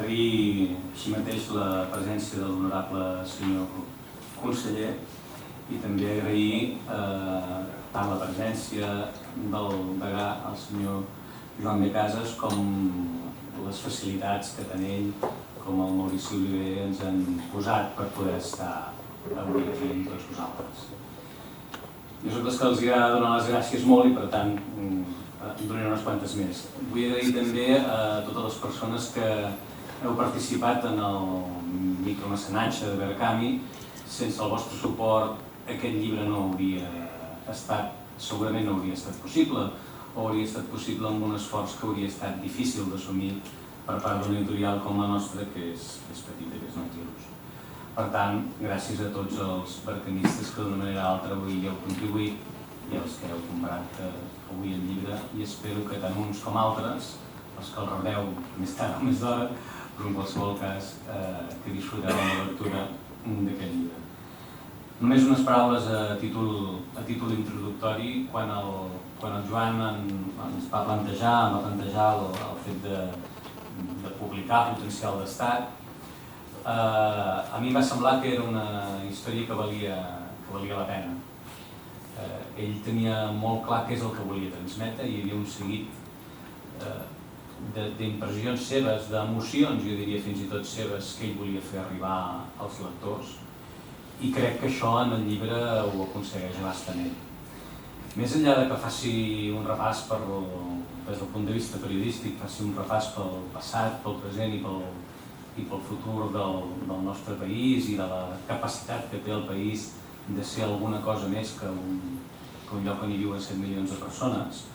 agrair així mateix la presència de l'honorable senyor conseller i també agrair tant la presència del degà, el senyor Joan B. Casas, com les facilitats que tant ell com el Maurici Oliver ens han posat per poder estar avui aquí amb tots vosaltres. Jo soc dels que els agrada donar les gràcies molt i per tant en donaré unes quantes més. Vull agrair també a totes les persones que heu participat en el micromecenatge de Berkami. Sense el vostre suport aquest llibre no hauria estat, segurament no hauria estat possible, o hauria estat possible amb un esforç que hauria estat difícil d'assumir per part d'una editorial com la nostra, que és petita, que és 9 quilos. Per tant, gràcies a tots els berkamistes que d'una manera o altra avui hi heu contribuït i els que heu comprat avui el llibre, i espero que tant uns com altres, els que el rebeu més tard o més d'hora, però en qualsevol cas que disfruteu amb la lectura d'aquest llibre. Només unes paraules a títol introductori. Quan el Joan ens va plantejar el fet de publicar Potencial d'Estat, a mi em va semblar que era una història que valia la pena. Ell tenia molt clar què és el que volia transmetre, i hi havia un seguit d'impressions seves, d'emocions, jo diria fins i tot seves, que ell volia fer arribar als lectors, i crec que això en el llibre ho aconsegueix bastament. Més enllà de que faci un repàs des del punt de vista periodístic, faci un repàs pel passat, pel present i pel futur del nostre país i de la capacitat que té el país de ser alguna cosa més que un lloc on hi viuen 7 milions de persones,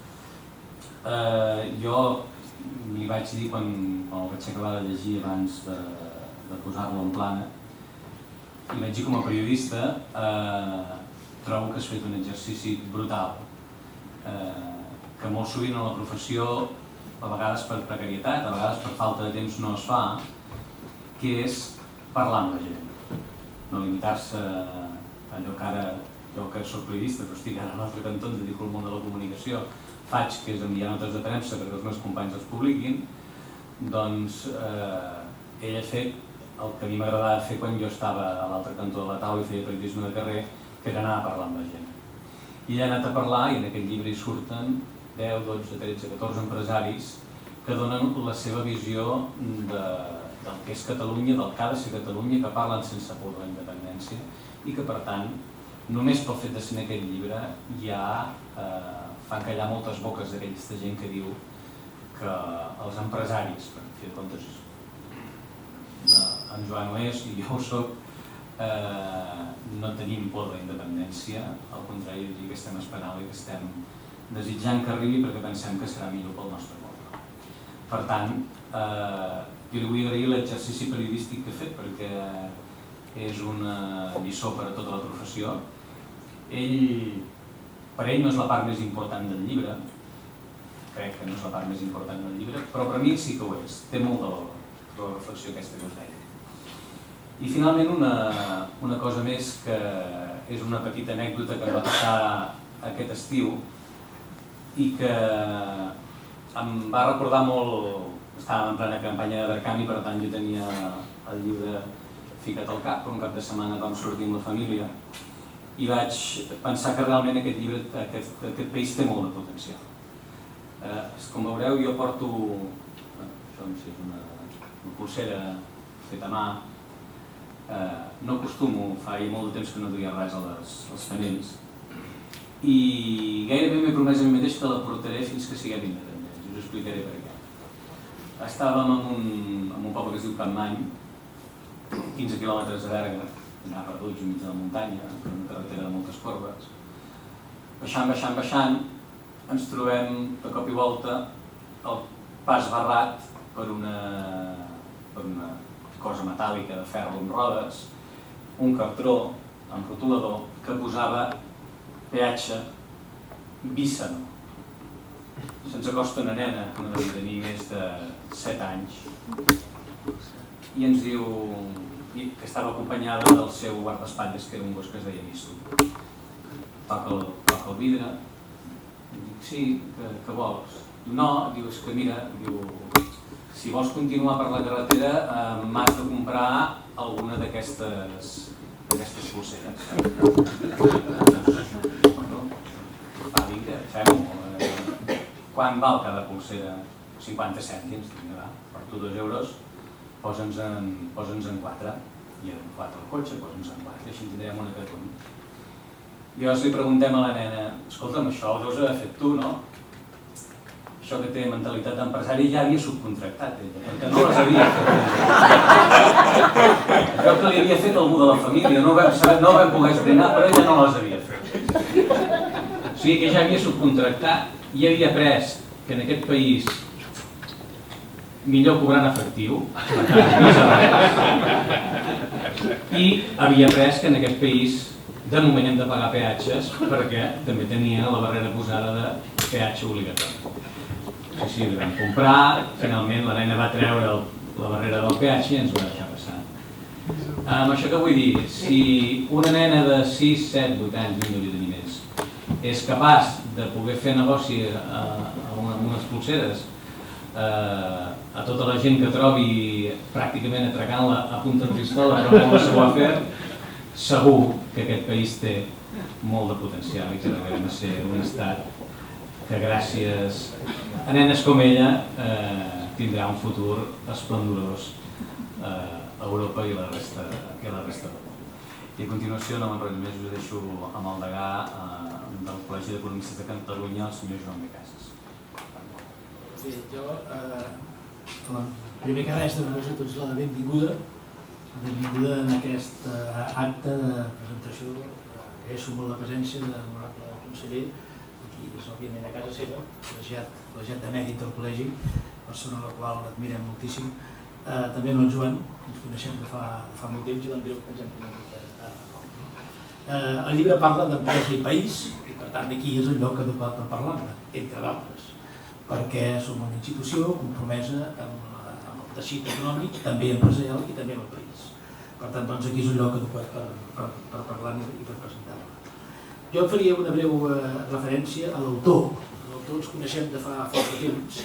jo li vaig dir quan el vaig acabar de llegir abans de posar-lo en plana, i vaig dir com a periodista trobo que has fet un exercici brutal, que molt sovint en la professió, a vegades per precarietat, a vegades per falta de temps no es fa, que és parlar amb la gent, no limitar-se a allò que ara, jo que soc periodista però estic ara a l'altre cantó, em dedico al món de la comunicació, faig, que és enviar notes de premsa perquè els meus companys els publiquin. Doncs ell ha fet el que a mi m'agradava fer quan jo estava a l'altre cantó de la taula i feia periodisme de carrer, que era anar a parlar amb la gent. I ell ha anat a parlar, i en aquest llibre hi surten 10, 12, 13, 14 empresaris que donen la seva visió del que és Catalunya, del que ha de ser Catalunya, que parlen sense por de la independència i que, per tant, només pel fet de ser en aquest llibre ja fan callar moltes boques d'aquesta gent que diu que els empresaris, per fi de comptes, en Joan ho és i jo ho soc, no tenim por de la independència, al contrari, dir que estem esperant i que estem desitjant que arribi perquè pensem que serà millor pel nostre poble. Per tant, jo li vull agrair l'exercici periodístic que he fet perquè és una lliçó per a tota la professió. Per ell no és la part més important del llibre, crec que no és la part més important del llibre, però per a mi sí que ho és, té molt de valor la reflexió aquesta que us deia. I finalment una cosa més que és una petita anècdota que em va passar aquest estiu i que em va recordar molt. Estàvem en plena campanya de Berkami, per tant jo tenia el llibre ficat al cap, però un cap de setmana vam sortir amb la família i vaig pensar que realment aquest llibre, aquest país té molt de potencial. Com veureu, jo porto, això és una pulsera feta a mà, no acostumo, fa molt de temps que no duia res als panells, i gairebé m'he promès a mi mateix que la portaré fins que siguem independents, us explicaré per què. Estàvem en un poble que es diu Capmany, 15 quilòmetres de Berga, allà perduts enmig de la muntanya, per una carretera de moltes corbes. Baixant, ens trobem de cop i volta el pas barrat per una cosa metàl·lica de ferro amb rodes, un cartró amb rotulador que posava peatge Bíssano. Se'ns acosta una nena, que no devia tenir més de 7 anys, i ens diu que estava acompanyada del seu guardaespatlles, que era un gos que es deia Misto. Toca el vidre, dic, sí, què vols? no, diu, és que mira, diu, si vols continuar per la carretera m'has de comprar alguna d'aquestes pulseres. Va, vinga, fem-ho. Quan val cada pulsera? 50 cèntims, vinga, va, per tu 2 euros, posa'ns en 4, i en 4 al cotxe, posa'ns en 4, i així en tindrem una cada un. I llavors li preguntem a la nena, escolta'm, això ho deus haver fet tu, no? Això que té mentalitat d'empresari ja havia subcontractat ella, perquè no les havia fet. Jo que li havia fet algú de la família, no ho vam poder esbrinar, però ella no les havia fet. O sigui que ja havia subcontractat i havia après que en aquest país millor cobrar en efectiu, i havia après que en aquest país de moment hem de pagar peatges perquè també tenia la barrera posada de peatge obligatori. Sí, li vam comprar, finalment la nena va treure la barrera del peatge i ens ho va deixar passar. Amb això que vull dir, si una nena de 6, 7, 8 anys, no hauria de tenir més, és capaç de poder fer negoci amb unes pulseres a tota la gent que trobi pràcticament atracant-la a punta de pistola però amb el seu afer, segur que aquest país té molt de potencial i que arribarem a ser un estat que gràcies a nenes com ella tindrà un futur esplendorós a Europa i la resta del món. I a continuació, no m'enrotllo més, us deixo amb el degà del Col·legi d'Economistes de Catalunya, el senyor Joan Becases. Bé, jo, primer que res, donar-vos a tots la benvinguda en aquest acte de presentació. Agraeixo molt la presència de l'honorable conseller, aquí és òbviament a casa seva, col·legiat de mèrit del col·legi, persona a la qual admirem moltíssim. També amb el Joan, ens coneixem de fa molt temps i l'Andreu que ens hem conegut a poc. El llibre parla d'empresa i país, i per tant aquí és el lloc adequat per parlar-ne, entre d'altres, perquè som una institució compromesa amb el teixit econòmic, també empresarial i també amb el país. Per tant, doncs, aquí és un lloc adequat per parlar-ne i per presentar-la. Jo faria una breu referència a l'autor. L'autor ens coneixem de fa força temps,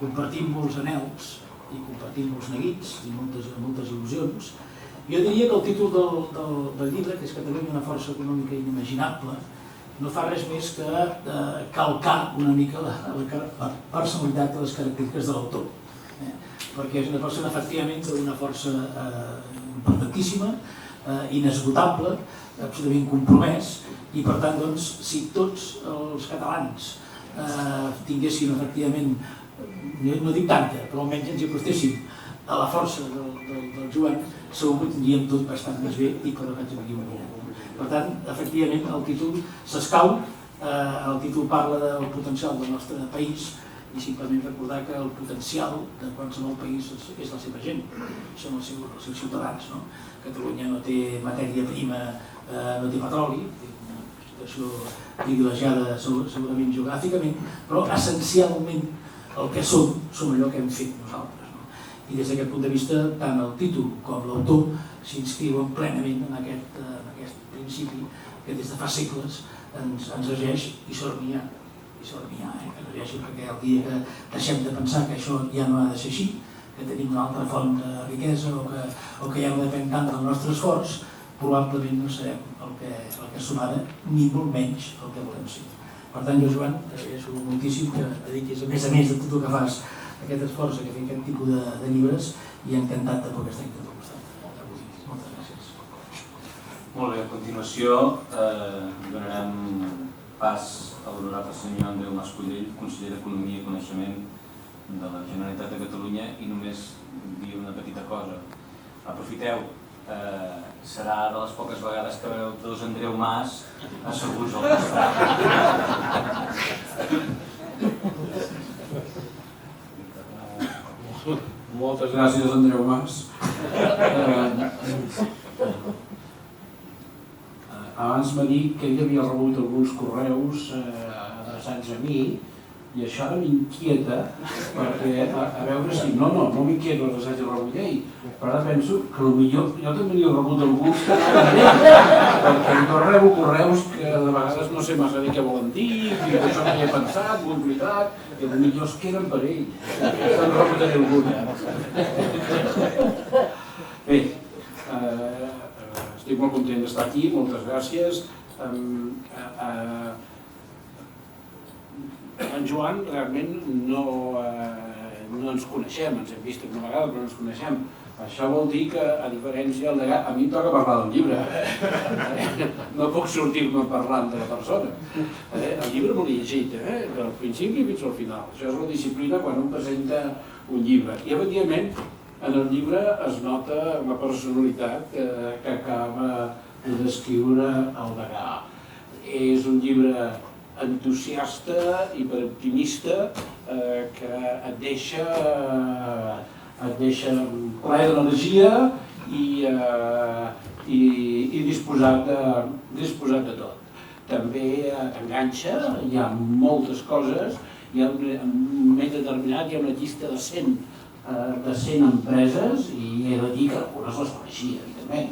compartim molts anhels i compartim molts neguits i moltes il·lusions. Jo diria que el títol del llibre, que és Catalunya, una força econòmica inimaginable, no fa res més que calcar una mica la personalitat i les característiques de l'autor. Perquè és una persona, efectivament, d'una força importantíssima, inesgotable, absolutament compromès, i per tant, doncs, si tots els catalans tinguessin, efectivament, no dic tanta, però almenys ens hi acostéssim a la força del Joan, segur que tindríem tot bastant més bé i per vaig aquí un dia. Per tant, efectivament, el títol s'escau, el títol parla del potencial del nostre país i simplement recordar que el potencial de qualsevol país és la seva gent, són els seus ciutadans. Catalunya no té matèria prima, no té petroli, té una situació privilegiada segurament geogràficament, però essencialment el que som allò que hem fet nosaltres. I des d'aquest punt de vista, tant el títol com l'autor s'inscriuen plenament en aquest principi que des de fa segles ens regeix i s'ormia, que regeixi perquè el dia que deixem de pensar que això ja no ha de ser així, que tenim una altra font de riquesa o que ja no depèn tant del nostre esforç, probablement no serem el que som ara, ni molt menys el que volem ser. Per tant, jo, Joan, t'agraeixo moltíssim que dediquis, a més de tot el que fas, aquest esforç a fer aquest tipus de llibres, i encantat de poder estar aquí al costat avui. Moltes gràcies. Molt bé, a continuació donarem pas a l'honorable senyor Andreu Mas-Collell, conseller d'Economia i Coneixement de la Generalitat de Catalunya, i només dir una petita cosa. Aprofiteu, serà de les poques vegades que veureu dos Andreu Mas asseguts al costat. Moltes gràcies, Andreu Mas. Abans m'ha dit que ell havia rebut alguns correus adreçats a mi I això ara m'inquieta, perquè a veure si... No m'inquieta els assaigs de Ramon Llei, però ara penso que potser jo també n'hi he rebut alguns que perquè jo rebo correus que de vegades no sé massa bé què volen dir, i això no hi he pensat, m'ho he oblidat, i potser es queden per ell. Se'n rebutaré alguna. Bé, estic molt content d'estar aquí, moltes gràcies. En Joan realment no ens coneixem, ens hem vist una vegada però no ens coneixem. Això vol dir que, a diferència del degà, a mi em toca parlar del llibre. No puc sortir-me parlant de la persona. El llibre m'ho he llegit, del principi fins al final. Això és la disciplina quan un presenta un llibre. I, efectivament, en el llibre es nota la personalitat que acaba de descriure el degà. És un llibre entusiasta, hiperoptimista, que et deixa ple d'energia i disposat de tot. També t'enganxa, hi ha moltes coses, hi ha un moment determinat, hi ha una llista de 100 empreses i he de dir que algunes les coneixia, evidentment,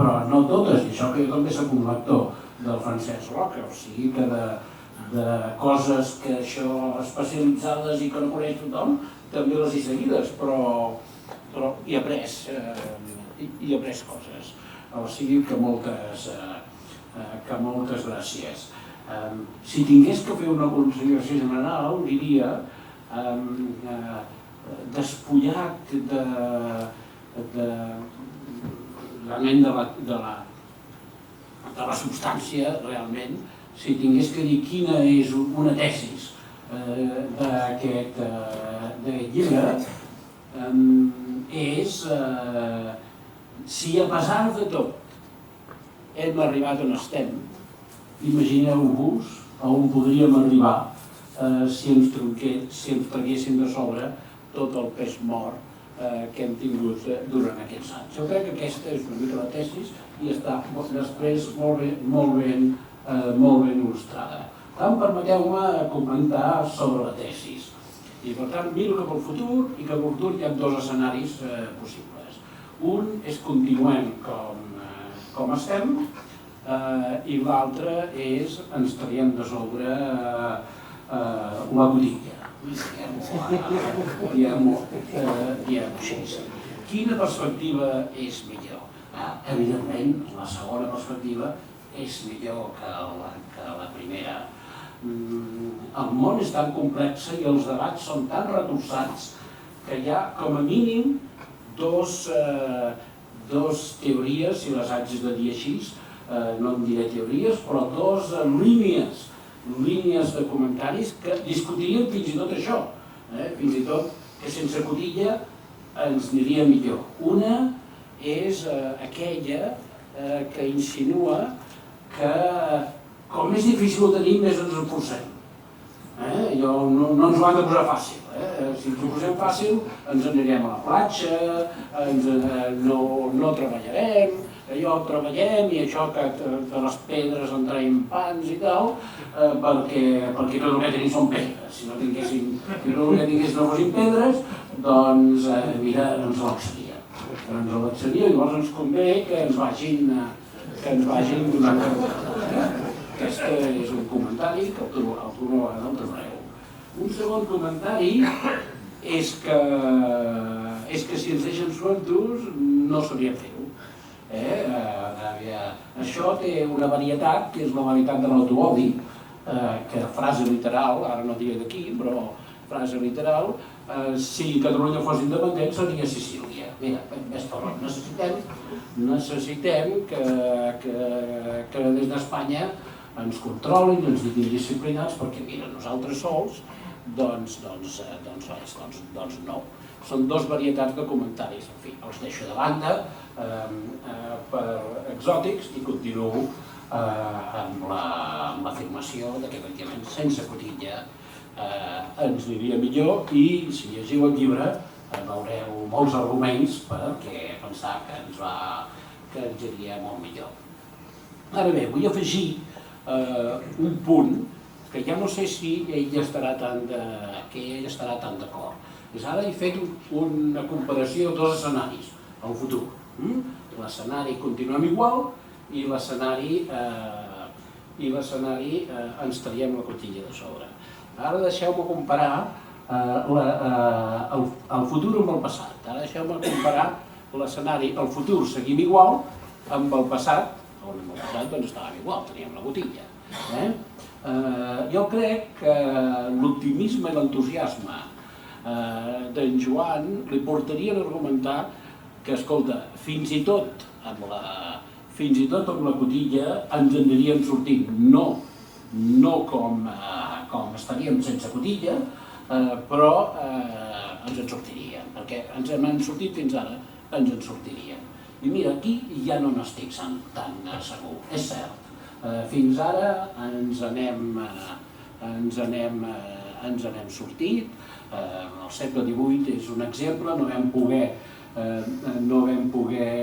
però no totes, i això que jo també soc un lector del Francesc Roca, o sigui que de coses que això especialitzades i que no coneix tothom, també les he seguides, però he après coses. O sigui que moltes gràcies. Si tingués que fer una consideració general, diria despullat de la substància, realment, si tingués que dir quina és una tesis d'aquest llibre, és si a pesar de tot hem arribat on estem, imagineu-vos on podríem arribar si ens traguéssim de sobre tot el pes mort que hem tingut durant aquests anys. Jo crec que aquesta és una mica la tesis i està després molt ben il·lustrada. Permeteu-me comentar sobre la tesis. I per tant miro cap al futur i cap al futur hi ha dos escenaris possibles. Un és continuem com estem i l'altre és ens traiem de sobre la botilla. Diguem-ho així. Quina perspectiva és millor? Evidentment, la segona perspectiva és millor que la primera. El món és tan complex i els debats són tan retorçats que hi ha com a mínim dos teories, si les haig de dir així, no en diré teories, però dos línies de comentaris que discutirien fins i tot això, fins i tot que sense cotilla ens aniria millor. Una és aquella que insinua que com més difícil ho tenim, més ens enforcem. No ens ho han de posar fàcil. Si ens ho posem fàcil, ens anirem a la platja, no treballarem, treballem i això que de les pedres en traiem pans i tal, perquè tot el que tenim són pedres. Si tot el que tingués no fossin pedres, doncs mira, ens l'accediríem. I llavors ens convé que ens vagin donant compte. Aquest és un comentari que el trobareu. Un segon comentari és que si ens deixen sueltos no sabríem fer-ho. Això té una varietat, que és la varietat de l'autoodi, que frase literal, ara no diré d'aquí, però frase literal, si Catalunya fos independent seria Sicília. Mira, més per on necessitem que des d'Espanya ens controlin, ens diguin disciplinats, perquè mira, nosaltres sols, doncs no. Són dos varietats de comentaris, en fi, els deixo de banda per exòtics i continuo amb l'afirmació que efectivament sense cotilla ens aniria millor i si llegiu el llibre veureu molts arguments perquè pensar que ens iria molt millor. Ara bé, vull afegir un punt que ja no sé si ell estarà tan d'acord. Ara he fet una comparació de dos escenaris al futur. L'escenari continuem igual i l'escenari ens traiem la cotilla de sobre. Ara deixeu-me comparar el futur amb el passat. Ara deixeu-me comparar l'escenari, el futur seguim igual amb el passat, on amb el passat doncs estàvem igual, teníem la botella. Jo crec que l'optimisme i l'entusiasme d'en Joan li portarien a argumentar que, escolta, fins i tot amb la cotilla ens en aniríem sortint, no com estaríem sense cotilla, però ens en sortiríem, perquè ens hem sortit fins ara, ens en sortiríem. I mira, aquí ja no n'estic tan segur, és cert. Fins ara ens n'hem sortit. El segle XVIII és un exemple, no vam poder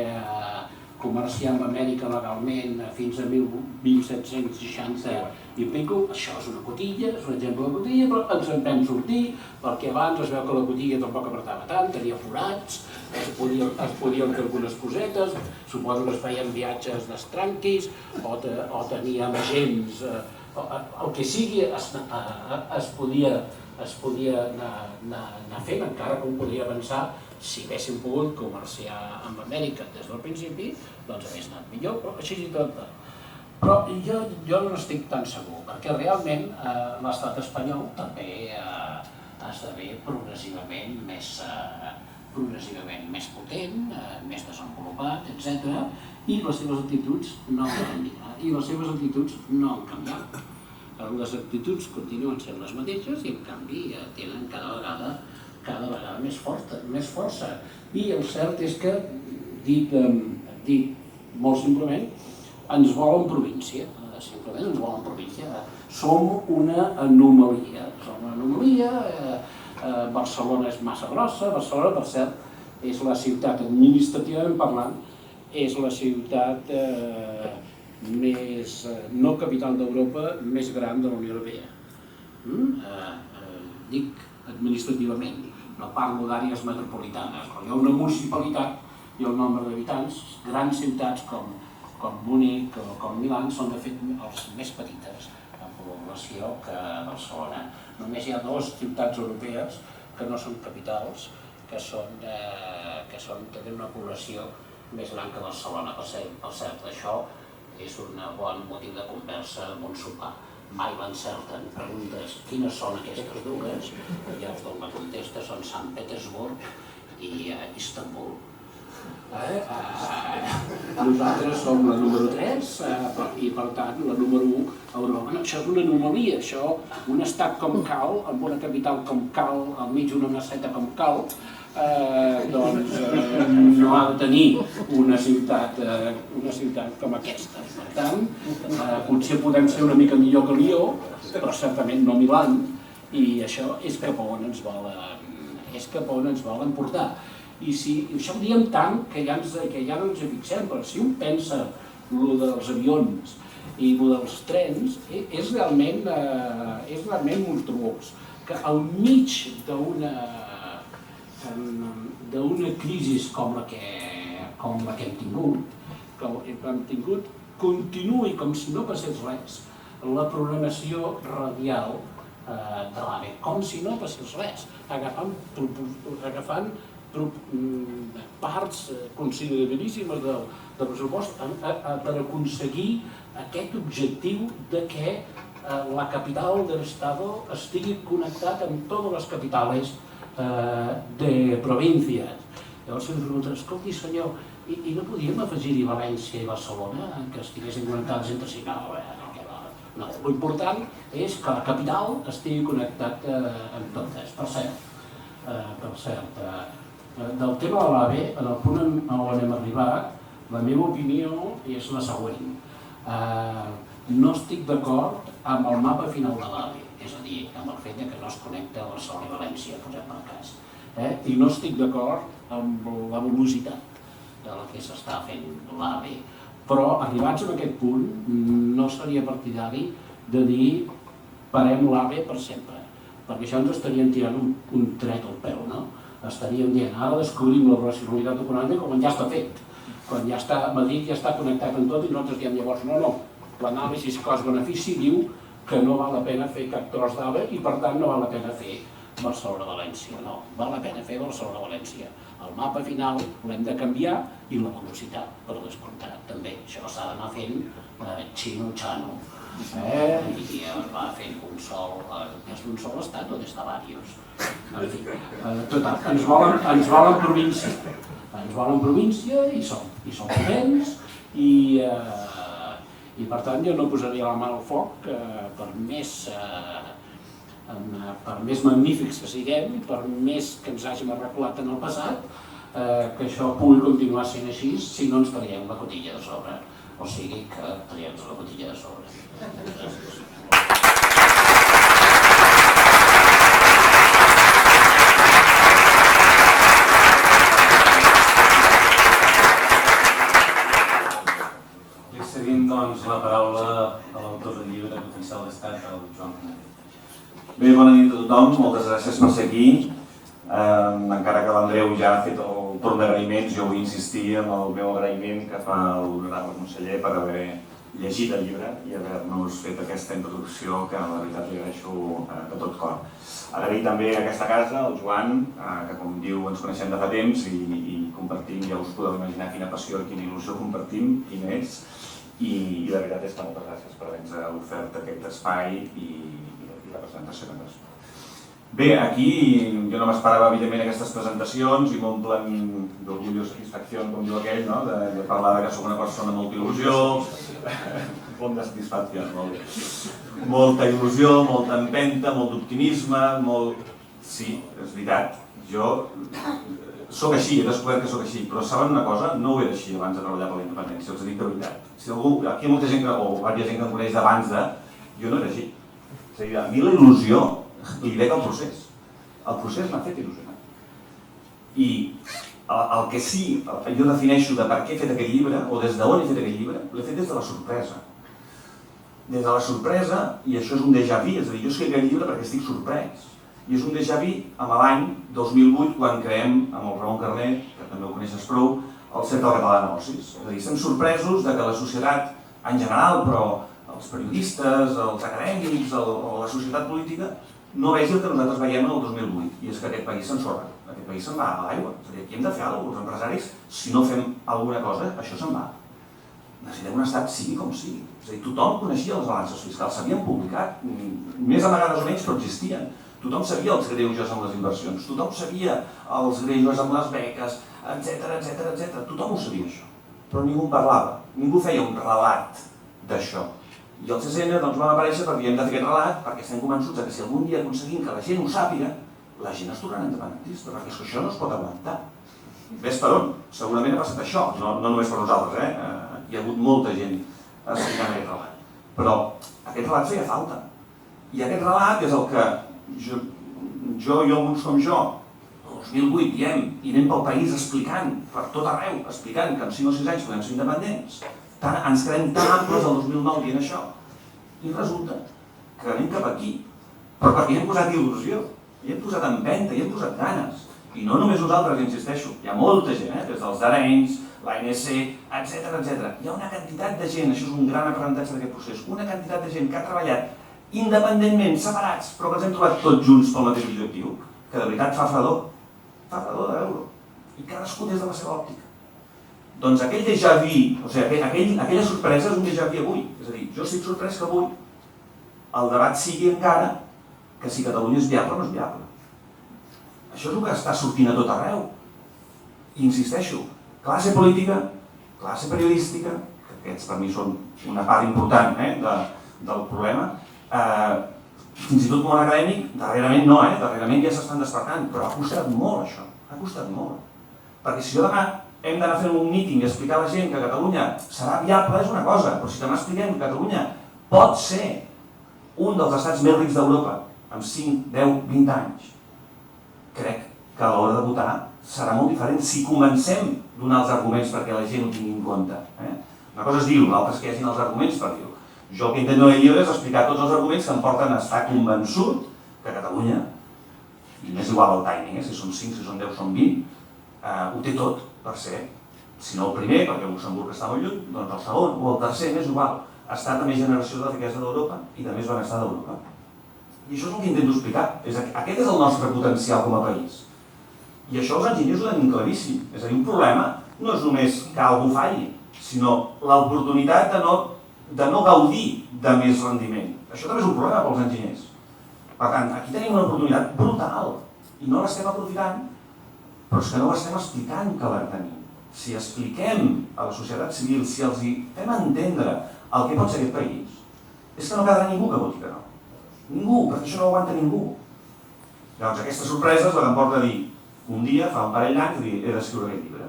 comerciar amb Amèrica legalment fins a 1760 i pico. Això és una cotilla, és un exemple de cotilla, però ens en vam sortir perquè abans es veu que la cotilla tampoc apretava tant, tenia forats, es podien fer algunes cosetes, suposo que es feien viatges d'estranquis o teníem agents, el que sigui es podia anar fent, encara que un podia pensar si haguéssim pogut comerciar amb Amèrica des del principi, doncs hagués anat millor, però així i tot. Però jo no n'estic tan segur, perquè realment l'estat espanyol també esdevé progressivament més potent, més desenvolupat, etc. I les seves actituds no han canviat. Les actituds continuen sent les mateixes i en canvi tenen cada vegada més força. I el cert és que, dit molt simplement, ens volen província. Som una anomalia. Barcelona és massa grossa. Barcelona, per cert, és la ciutat, administrativament parlant, és la ciutat més, no capital d'Europa, més gran de la Unió Europea. Dic administrativament, no parlo d'àrees metropolitanes, però hi ha una municipalitat i el nombre d'habitants, grans ciutats com Munic o com Milà són de fet els més petites en població que Barcelona. Només hi ha dues ciutats europees que no són capitals, que tenen una població més gran que Barcelona. Per cert, això és un bon motiu de conversa amb un sopar. Mai l'encerten. Preguntes quines són aquestes dues, i els dono la contesta, són Sant Petersburg i Istanbul. Nosaltres som la número 3 i per tant la número 1 a Europa. Això és una anomalia, això, un estat com Cal, amb una capital com Cal, al mig d'una meseta com Cal, doncs no ha de tenir una ciutat com aquesta. Per tant, potser podem ser una mica millor que Lió, però certament no Milà, i això és cap a on ens volen portar. I això ho diem tant que ja no ens hi fixem, però si un pensa el dels avions i el dels trens, és realment monstruós, que al mig d'una crisi com la que hem tingut, continuï com si no passés res la programació radial de l'AVE, com si no passés res, agafant parts considerabilíssimes del pressupost per aconseguir aquest objectiu de que la capital de l'Estado estigui connectat amb totes les capitales de províncies. Llavors se li pregunta, escolti senyor, i no podíem afegir-hi València i Barcelona, que estiguessin connectats entre si? No, l'important és que la capital estigui connectada amb totes. Per cert, del tema de l'AVE, en el punt on hem arribat, la meva opinió és la següent. No estic d'acord amb el mapa final de l'AVE, és a dir, amb el fet que no es connecta Barcelona i València, posem per cas. I no estic d'acord amb la velocitat de la que s'està fent l'AVE. Però, arribats a aquest punt, no seria partidari de dir parem l'AVE per sempre, perquè això ens estaríem tirant un tret al peu, no? Estaríem dient, ara descobrim la racionalitat econòmica quan ja està fet, quan ja està, Madrid ja està connectat amb tot i nosaltres diem llavors no, l'anàlisi cost-benefici diu que no val la pena fer cap tros d'AVE i per tant no val la pena fer Barcelona-València, no, val la pena fer Barcelona-València. El mapa final l'hem de canviar i la velocitat, per descomptat, també. Això s'ha d'anar fent xino-xano. I es va fent un sol, des d'un sol estat o des de diversos. En fi, total, ens volen província. Ens volen província i som potents i per tant jo no posaria la mà al foc per més magnífics que siguem i per més que ens hàgim arreglat en el passat, que això pugui continuar sent així si no ens traiem la cotilla de sobre. O sigui que traiem la cotilla de sobre. Gràcies. Seguim doncs la paraula a l'autor del llibre Potencial d'Estat, el Joan Canadell. Bé, bona nit a tothom, moltes gràcies per ser aquí. Encara que l'Andreu ja ha fet el torn d'agraïments, jo vull insistir en el meu agraïment que fa l'honorable conseller per haver llegit el llibre i haver-nos fet aquesta introducció que la veritat li agraeixo de tot cor. Agrair també a aquesta casa, al Joan, que com diu ens coneixem de fa temps i compartim, ja us podeu imaginar quina passió i quina il·lusió compartim, quina és, i la veritat és que moltes gràcies per haver-nos ofert aquest espai i la presentació també. Bé, aquí jo no m'esperava evidentment aquestes presentacions i m'omplen d'orgullo i satisfacció, com diu aquell, no? de parlar que soc una persona amb molta il·lusió, de satisfacció, molta il·lusió, molta empenta, molt d'optimisme, molt... Sí, és veritat, jo sóc així, he descobert que sóc així, però saben una cosa? No ho era així abans de treballar per la independència, els dic de veritat. Si algú, aquí hi ha molta gent, o diversa gent que em coneix d'abans de... Jo no era així. És a dir, a mi la il·lusió li dec al procés. El procés m'ha fet il·lusionar. I el que sí, jo defineixo de per què he fet aquest llibre, o des d'on he fet aquest llibre, l'he fet des de la sorpresa. Des de la sorpresa, i això és un déjà vu, és a dir, jo escric aquest llibre perquè estic sorprès. I és un déjà vu amb l'any 2008, quan creem, amb el Ramon Carner, que també ho coneixes prou, el Cercle Català de Negocis. És a dir, estem sorpresos de que la societat en general, però els periodistes, els acadèmics, o la societat política, no vegi el que nosaltres veiem en el 2008, i és que aquest país s'ensorra, aquest país se'n va a l'aigua. És a dir, aquí hem de fer alguna cosa, els empresaris, si no fem alguna cosa, això se'n va. Necessitem un estat sigui com sigui. És a dir, tothom coneixia les balances fiscals, s'havien publicat, més amagades o menys, però existien. Tothom sabia els greuges amb les inversions, tothom sabia els greuges amb les beques, etc. Tothom ho sabia, això. Però ningú en parlava, ningú feia un relat d'això. I el CCN doncs, vam aparèixer perquè hem de fer aquest relat, perquè estem convençuts que si algun dia aconseguim que la gent ho sàpiga, la gent es tornarà independentista, perquè és que això no es pot aguantar. Ves per on? Segurament ha passat això, no només per nosaltres, hi ha hagut molta gent explicant aquest relat. Però aquest relat feia falta. I aquest relat és el que jo i alguns com jo, el 2008 diem, i anem pel país explicant, per tot arreu, explicant que en 5 o 6 anys podem ser independents, ens quedem tan amples el 2009 dient això, i resulta que anem cap aquí, però perquè hi hem posat il·lusió, hi hem posat empenta, hi hem posat ganes, i no només nosaltres, insisteixo, hi ha molta gent, des dels Arenys, l'ANC, etc. Hi ha una quantitat de gent, això és un gran aprenentatge d'aquest procés, una quantitat de gent que ha treballat independentment, separats, però que ens hem trobat tots junts pel mateix objectiu, que de veritat fa fredor de veure-ho, i cadascú des de la seva òptica. Doncs aquell déjà vu, o sigui, aquella sorpresa és un déjà vu avui. És a dir, jo estic sorprès que avui el debat sigui encara que si Catalunya és viable o no és viable. Això és el que està sortint a tot arreu. I insisteixo, classe política, classe periodística, que aquests per mi són una part important del problema, fins i tot món acadèmic, darrerament no, darrerament ja s'estan despertant, però ha costat molt això, ha costat molt. Perquè si jo demà hem d'anar a fer un míting i explicar a la gent que Catalunya serà viable és una cosa, però si demà expliquem que Catalunya pot ser un dels estats més rics d'Europa en 5, 10, 20 anys, crec que a l'hora de votar serà molt diferent si comencem a donar els arguments perquè la gent ho tingui en compte. Una cosa és dir-ho, l'altra és que hi hagin els arguments per dir-ho. Jo el que intento en el llibre és explicar tots els arguments que em porten a estar convençut que Catalunya, i m'és igual el timing, si són 5, si són 10, són 20, ho té tot per ser, si no el primer, perquè Luxemburg està molt lluny, doncs el segon o el tercer, m'és igual, ha estat també generació de riquesa d'Europa i de més benestar d'Europa. I això és el que intento explicar. Aquest és el nostre potencial com a país. I això els enginyers ho tenim claríssim. És a dir, un problema no és només que algú falli, sinó l'oportunitat de no gaudir de més rendiment. Això també és un problema pels enginyers. Per tant, aquí tenim una oportunitat brutal i no l'estem aprofitant, però és que no l'estem explicant que la tenim. Si expliquem a la societat civil, si els fem entendre el que pot ser aquest país, és que no quedarà ningú que voti que no. Ningú, perquè això no ho aguanta ningú. Llavors, aquestes sorpreses la que em porta a dir un dia, fa un parell d'anys, he d'escriure aquest llibre.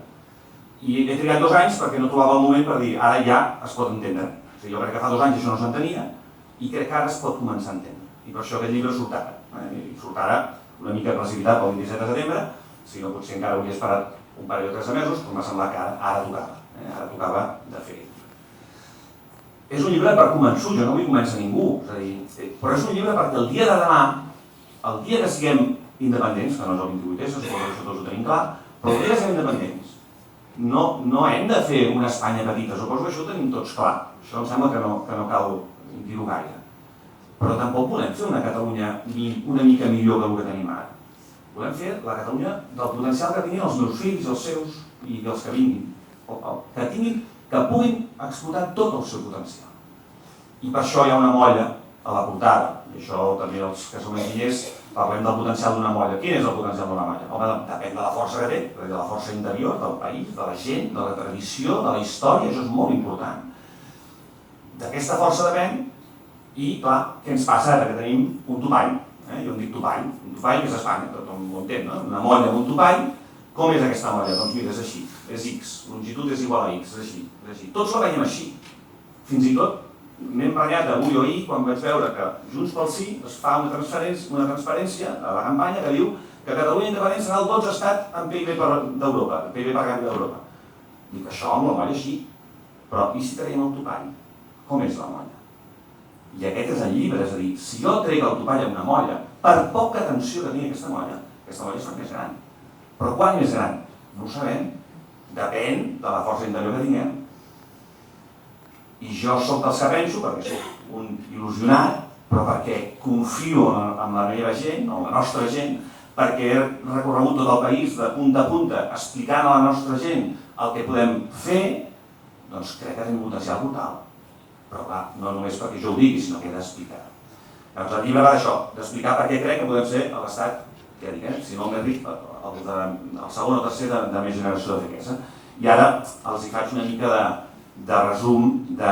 I he trigat 2 anys perquè no trobava el moment per dir ara ja es pot entendre. O sigui, jo crec que fa 2 anys això no s'entenia i crec que ara es pot començar a entendre. I per això aquest llibre surt ara. I surt ara una mica precipitat pel 27 de setembre, si no potser encara hauria esperat un parell o 3 mesos, però m'ha semblat que ara tocava. Ara tocava de fer. És un llibre per convençut, jo no vull convèncer ningú, és a dir, però és un llibre perquè el dia de demà, el dia que siguem independents, que no és el 28è, suposo que això tots ho tenim clar, però el dia que siguem independents, no hem de fer una Espanya petita, suposo que això ho tenim tots clar, això em sembla que no cal dir-ho gaire, però tampoc volem fer una Catalunya una mica millor que el que tenim ara. Volem fer la Catalunya del potencial que tinguin els meus fills, els seus i els que vinguin, que puguin explotar tot el seu potencial. I per això hi ha una molla a la portada, i això també els que som enginyers parlem del potencial d'una molla. Quin és el potencial d'una molla? Home, depèn de la força que té, de la força interior del país, de la gent, de la tradició, de la història, això és molt important. D'aquesta força depèn, i clar, què ens passa ara? Que tenim un topall, jo em dic topall, un topall que és Espanya, tothom ho entén, no? Una molla amb un topall. Com és aquesta molla? Doncs mira, és així, és X, longitud és igual a X, és així. Tots la veiem així. Fins i tot m'he emprenyat avui o ahir quan vaig veure que Junts pel Sí es fa una transparència a la campanya que diu que Catalunya independent serà el 12è estat en PIB d'Europa, PIB per capita d'Europa. Dic això amb la molla així, però i si traiem el topall? Com és la molla? I aquest és el llibre, és a dir, si jo trec el topall amb una molla, per poca tensió que tingui aquesta molla es fa més gran. Però quan més gran? No ho sabem. Depèn de la força interior que tinguem. I jo soc dels que penso, perquè soc un il·lusionat, però perquè confio en la meva gent, en la nostra gent, perquè he recorregut tot el país de punta a punta explicant a la nostra gent el que podem fer, doncs crec que tenim un potencial brutal. Però clar, no només perquè jo ho digui, sinó que he d'explicar. Llavors el llibre va d'això, d'explicar per què crec que podem ser l'estat, ja dic, si no el més ric, el segon o tercer de més generació de riquesa. I ara els hi faig una mica de resum de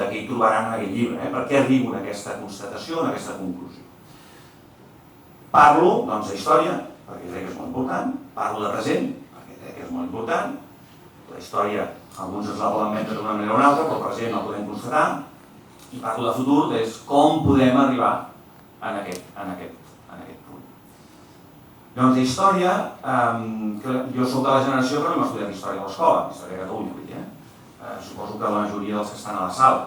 què hi trobaran en aquest llibre, per què arribo a aquesta constatació, a aquesta conclusió. Parlo, doncs, d'història, perquè crec que és molt important, parlo de present, perquè crec que és molt important, la història alguns ens la poden vendre d'una manera o una altra, però el present el podem constatar, i parlo de futur, és com podem arribar en aquest punt. Llavors, de història, jo soc de la generació que no hem estudiat història a l'escola, història de Catalunya, vull dir, suposo que la majoria dels que estan a la sala.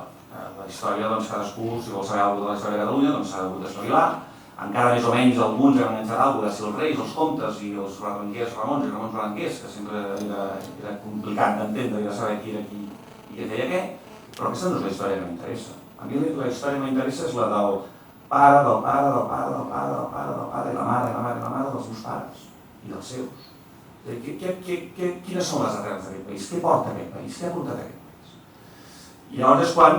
La història, doncs, cadascú, si vol saber alguna cosa de la història de Catalunya, doncs s'ha hagut d'espavilar. Encara més o menys alguns han enganxat alguna cosa de si els reis, els comtes i els Berenguers Ramons i Ramons Berenguers, que sempre era complicat d'entendre i de saber qui era qui i què feia què, però aquesta no és la història que m'interessa. A mi la història que m'interessa és la del pare, del pare, del pare, del pare, del pare, del pare, i la mare, i la mare, i la mare dels meus pares i dels seus. Quines són les arrels d'aquest país? Què porta aquest país? Què ha portat aquest país? I llavors és quan,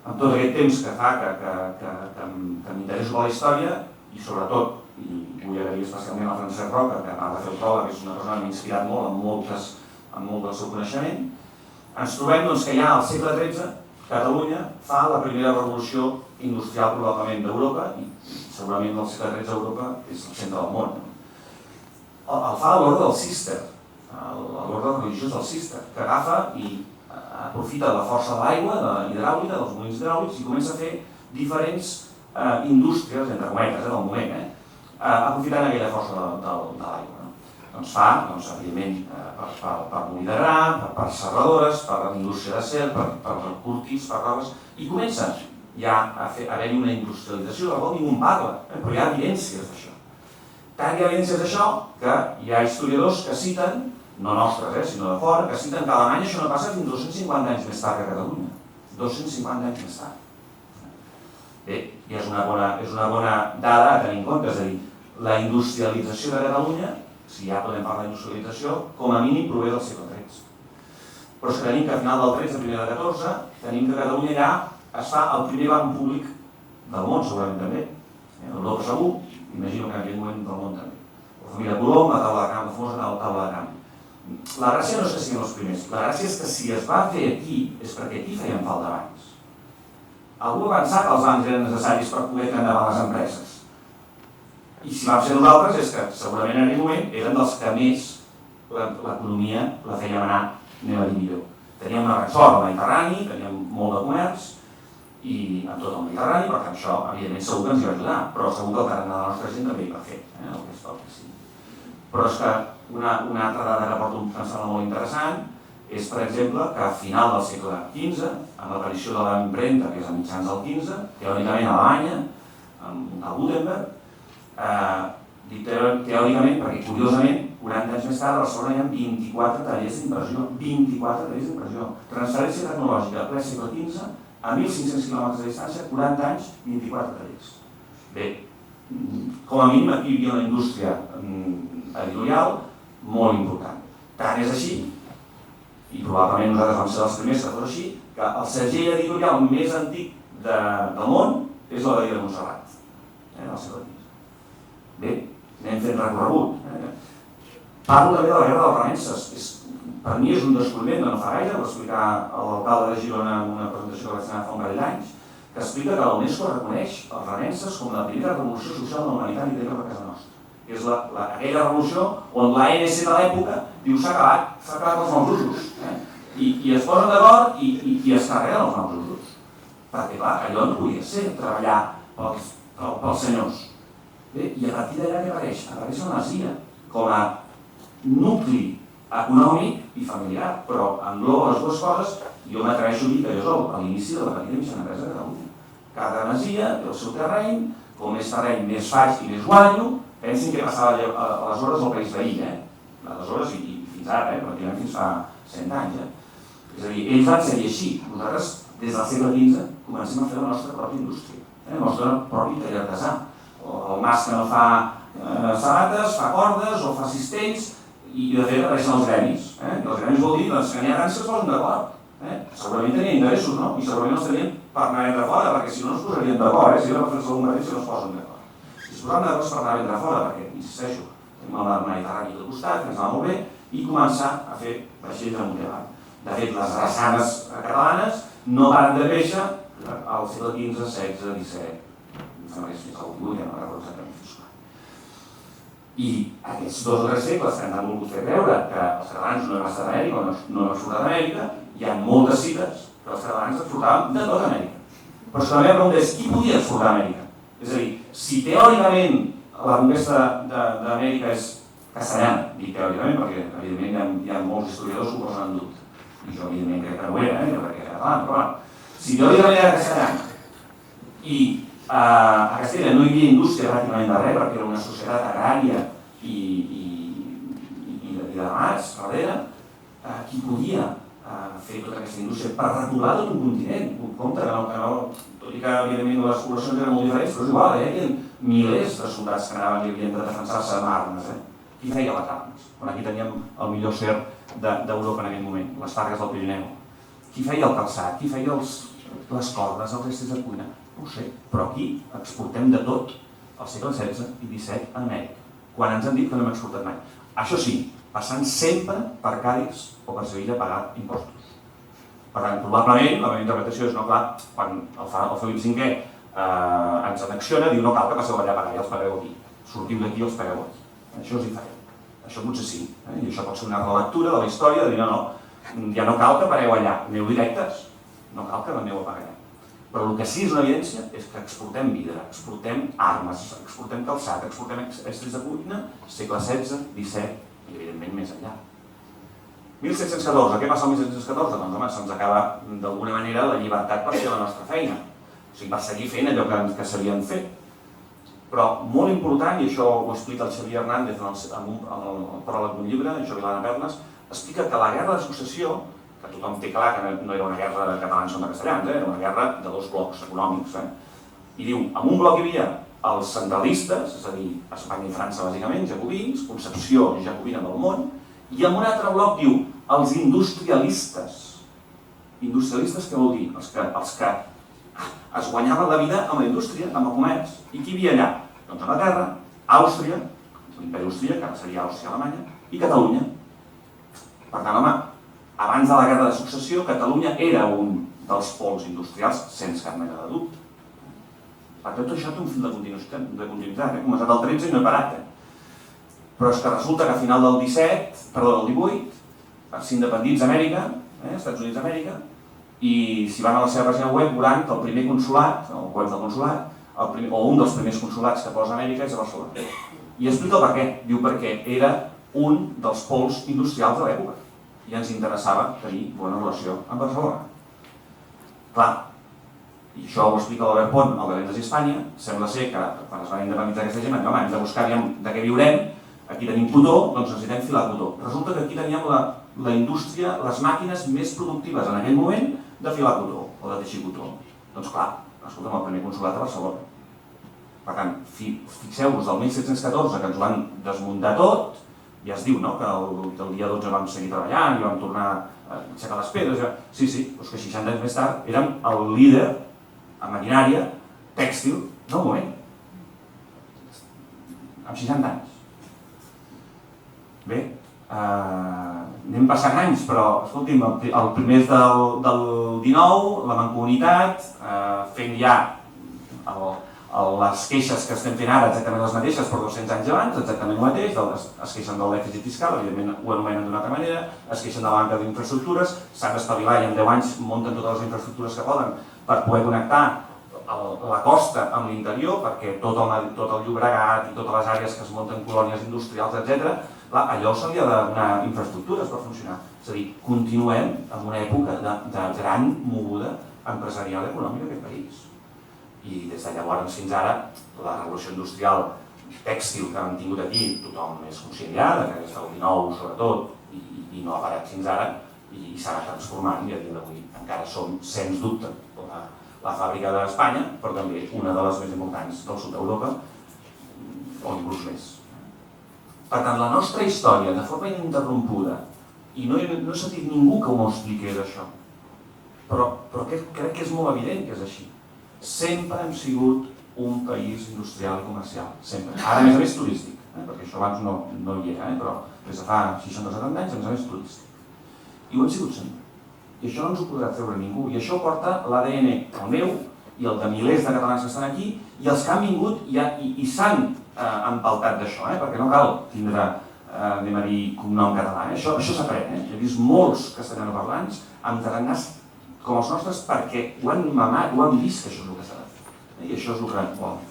amb tot aquest temps que fa que m'interesso per la història, i sobretot, i vull agrair especialment a Francesc Roca, que a part de fer el pròleg, que és una persona que m'ha inspirat molt en molt del seu coneixement, ens trobem que ja al segle XIII Catalunya fa la primera revolució industrial probablement d'Europa, i segurament del segle XIII Europa és el centre del món. El fa a l'ordre del Cister, a l'ordre religiós del Cister, que agafa i aprofita la força de l'aigua, de la hidràulica, dels molins hidràulics, i comença a fer diferents indústries, entre cometes, del moment, aprofitant aquella força de l'aigua. Doncs fa, evidentment, per molí de gra, per serradores, per indústria d'acer, per cortis, per robes, i comença ja haver-hi una industrialització, de la qual ningú en parla, però hi ha evidències d'això. Tant hi ha evidències d'això que hi ha historiadors que citen, no nostres, sinó de fora, que citen que a Alemanya això no passa fins 250 anys més tard que a Catalunya. 250 anys més tard. Bé, i és una bona dada a tenir en compte, és a dir, la industrialització de Catalunya, si ja podem parlar d'industrialització, com a mínim prové del segle XIII. Però és que tenim que a final del XIII, primer del XIV, tenim que Catalunya ja es fa el primer banc públic del món, segurament també. L'Europa segur, imagino que en aquell moment del món també. La família Colom, la taula de camp, la famosa taula de camp. La gràcia no és que siguin els primers, la gràcia és que si es va fer aquí és perquè aquí feien falta bancs. Algú va pensar que els bancs eren necessaris per poder tirar endavant les empreses. I si vam ser nosaltres és que segurament en aquell moment eren dels que més l'economia la fèiem anar anem a dir millor. Teníem una gran sort al Mediterrani, teníem molt de comerç i en tot el Mediterrani, per tant això evidentment segur que ens hi va ajudar, però segur que el tarannà de la nostra gent també hi va fer, el que es toca, sí. Però és que una altra dada que porto que em sembla molt interessant és, per exemple, que a final del segle XV, amb l'aparició de l'empremta, que és a mitjans del XV, teòricament a Alemanya, a Gutenberg, dic teòricament perquè curiosament 40 anys més tard a Barcelona hi ha 24 tallers d'impressió, 24 tallers d'impressió. Transferència tecnològica, ple segle XV, a 1.500 km de distància, 40 anys, 24 tallers. Bé, com a mínim aquí hi havia una indústria editorial molt important. Tant és així, i probablement nosaltres vam ser els primers que fos així, que el segell editorial més antic del món és la Badia de Montserrat, del segle XV. Bé, anem fent recorregut. Parlo també de la guerra dels remences. Per mi és un descobriment de no fa gaire, ho va explicar l'alcalde de Girona en una presentació que vaig anar fa un parell d'anys, que explica que la UNESCO reconeix els remences com la primera revolució social de la humanitat i a casa nostra. És aquella revolució on l'ANC de l'època diu s'ha acabat els nous usos. I es posen d'acord i es carreguen els nous usos. Perquè clar, allò no podia ser treballar pels senyors. Bé, i a partir d'allà què apareix? Apareix la masia com a nucli econòmic i familiar, però engloba les dues coses i jo m'atreveixo a dir que jo soc a l'inici de la petita i mitjana empresa de Catalunya. Cada masia té el seu terreny, com més terreny més faig i més guanyo. Pensin què passava aleshores al país veí, aleshores i fins ara, pràcticament fins fa 100 anys. És a dir, ells van ser així. Nosaltres, des del segle XV, comencem a fer la nostra pròpia indústria, el nostre propi taller artesà. El mas que no fa sabates, fa cordes o fa cistells, i de fet apareixen els gremis. I els gremis vol dir que n'hi ha grans que es posen d'acord. Segurament tenien interessos, no? I segurament els tenien per anar a vendre fora, perquè si no es posarien d'acord, si no fer algun mateix si no es posen d'acord. Si es posaven d'acord per anar a vendre fora, perquè, insisteixo, tenim el Mediterrani al costat, que ens va molt bé, i començar a fer vaixells amunt i avall. De fet, les drassanes catalanes no varen de créixer al segle XV, XVI, XVII, em sembla que és fins al XVIII, ja no recordo exactament fins quan. I aquests 2 o 3 segles que ens han volgut fer creure que els catalans no hem estat a Amèrica o no hem exportat a Amèrica, hi ha moltes cites que els catalans exportaven de tota Amèrica. Però la meva pregunta és, qui podia exportar a Amèrica? És a dir, si teòricament la conquesta d'Amèrica és castellana, dic teòricament perquè evidentment hi ha molts historiadors que ho posen en dubte, i jo evidentment crec que no ho era, perquè era catalana, però si teòricament era castellana i a Castella no hi havia indústria pràcticament de res, perquè era una societat agrària i de ramats, darrere, qui podia fer tota aquesta indústria per repoblar tot un continent? Compte que no, tot i que evidentment les poblacions eren molt diferents, però és igual, hi havia milers de soldats que anaven i havien de defensar-se amb armes. Qui feia les armes? Quan aquí teníem el millor cer d'Europa en aquell moment, les fargues del Pirineu. Qui feia el calçat? Qui feia les cordes, els estris de cuina? No ho sé, però aquí exportem de tot al segle XVI i XVII a Amèrica, quan ens han dit que no hem exportat mai. Això sí, passant sempre per Cadis o per Sevilla a pagar impostos. Per tant, probablement, la meva interpretació és, no, clar, quan el Felip V ens annexiona, diu no cal que passeu allà a pagar, ja els pagueu aquí. Sortiu d'aquí i els pagueu aquí. Això és diferent. Això potser sí. I això pot ser una relectura de la història de dir no, ja no cal que pagueu allà, aneu directes, no cal que aneu a pagar allà. Però el que sí és una evidència és que exportem vidre, exportem armes, exportem calçat, exportem estris de cuina, segle XVI, XVII i evidentment més enllà. 1714, què passa al 1714? Doncs home, se'ns acaba d'alguna manera la llibertat per fer la nostra feina. O sigui, per seguir fent allò que sabien fer. Però molt important, i això ho explica el Xavier Hernández en el pròleg d'un llibre, això Vilana Perles, explica que la guerra de successió, que tothom té clar que no era una guerra de catalans contra castellans, era una guerra de dos blocs econòmics, i diu, en un bloc hi havia els centralistes, és a dir, Espanya i França bàsicament, jacobins, concepció jacobina del món, i en un altre bloc diu, els industrialistes. Industrialistes què vol dir? Els que es guanyaven la vida amb la indústria, amb el comerç. I qui hi havia allà? Doncs Anglaterra, Àustria, l'imperi austríac, que ara seria Àustria-Alemanya, i Catalunya. Per tant, home, abans de la guerra de successió, Catalunya era un dels pols industrials, sense cap mena de dubte. Per tot això té un fil de continuïtat. He començat el 13 i no he parat. Però és que resulta que a final del 18, s'independitza Amèrica, Estats Units d'Amèrica, i si van a la seva pàgina web veuran que el primer consulat, el web del consulat, o un dels primers consulats que posa Amèrica és a Barcelona. I explica el per què. Diu perquè era un dels pols industrials de l'època i ens interessava tenir bona relació amb Barcelona. Clar, i això ho explica l'Albert Pont, el de Vendes i Espanya, sembla ser que quan es van independitzar aquesta gent, hem de buscar de què viurem, aquí tenim cotó, doncs necessitem filar cotó. Resulta que aquí teníem la indústria, les màquines més productives en aquell moment de filar cotó o de teixir cotó. Doncs clar, escolta'm, el primer consulat a Barcelona. Per tant, fixeu-vos, del 1714 que ens ho van desmuntar tot, ja es diu que el dia 12 vam seguir treballant i vam tornar a aixecar les pedres. Sí, doncs que 60 anys més tard érem el líder en maquinària tèxtil del moment. Amb 60 anys. Bé, anem passant anys, però escolti'm, el primer del 19, la Mancomunitat, fent ja les queixes que estem fent ara exactament les mateixes, però 200 anys abans, exactament el mateix, es queixen del dèficit fiscal, evidentment ho anomenen d'una altra manera, es queixen de la banca d'infraestructures, s'han d'espavilar i en 10 anys munten totes les infraestructures que poden per poder connectar la costa amb l'interior, perquè tot el Llobregat i totes les àrees que es munten colònies industrials, etc., allò se li ha de donar infraestructures per funcionar. És a dir, continuem en una època de gran moguda empresarial i econòmica d'aquest país. I des de llavors fins ara, la revolució industrial tèxtil que hem tingut aquí, tothom és conscient ja, que és del 19 sobretot, i no ha parat fins ara, i s'ha anat transformant, i a dia d'avui encara som, sens dubte, la fàbrica d'Espanya, però també una de les més importants del sud d'Europa, o inclús més. Per tant, la nostra història, de forma ininterrompuda, i no he sentit ningú que m'ho expliqués això, però crec que és molt evident que és així. Sempre hem sigut un país industrial i comercial, sempre. Ara, a més turístic, perquè això abans no hi era, però des de fa 60 o 70 anys, a més turístic. I ho hem sigut sempre. I això no ens ho podrà treure ningú. I això porta l'ADN, el meu, i el de milers de catalans que estan aquí, i els que han vingut i s'han empaltat d'això, perquè no cal tindre, anem a dir, cognom català. Això s'aprèn. He vist molts castellanoparlants amb tarannars com els nostres perquè ho han mamat, ho han vist que això és el que s'ha de fer. I això és el que volen.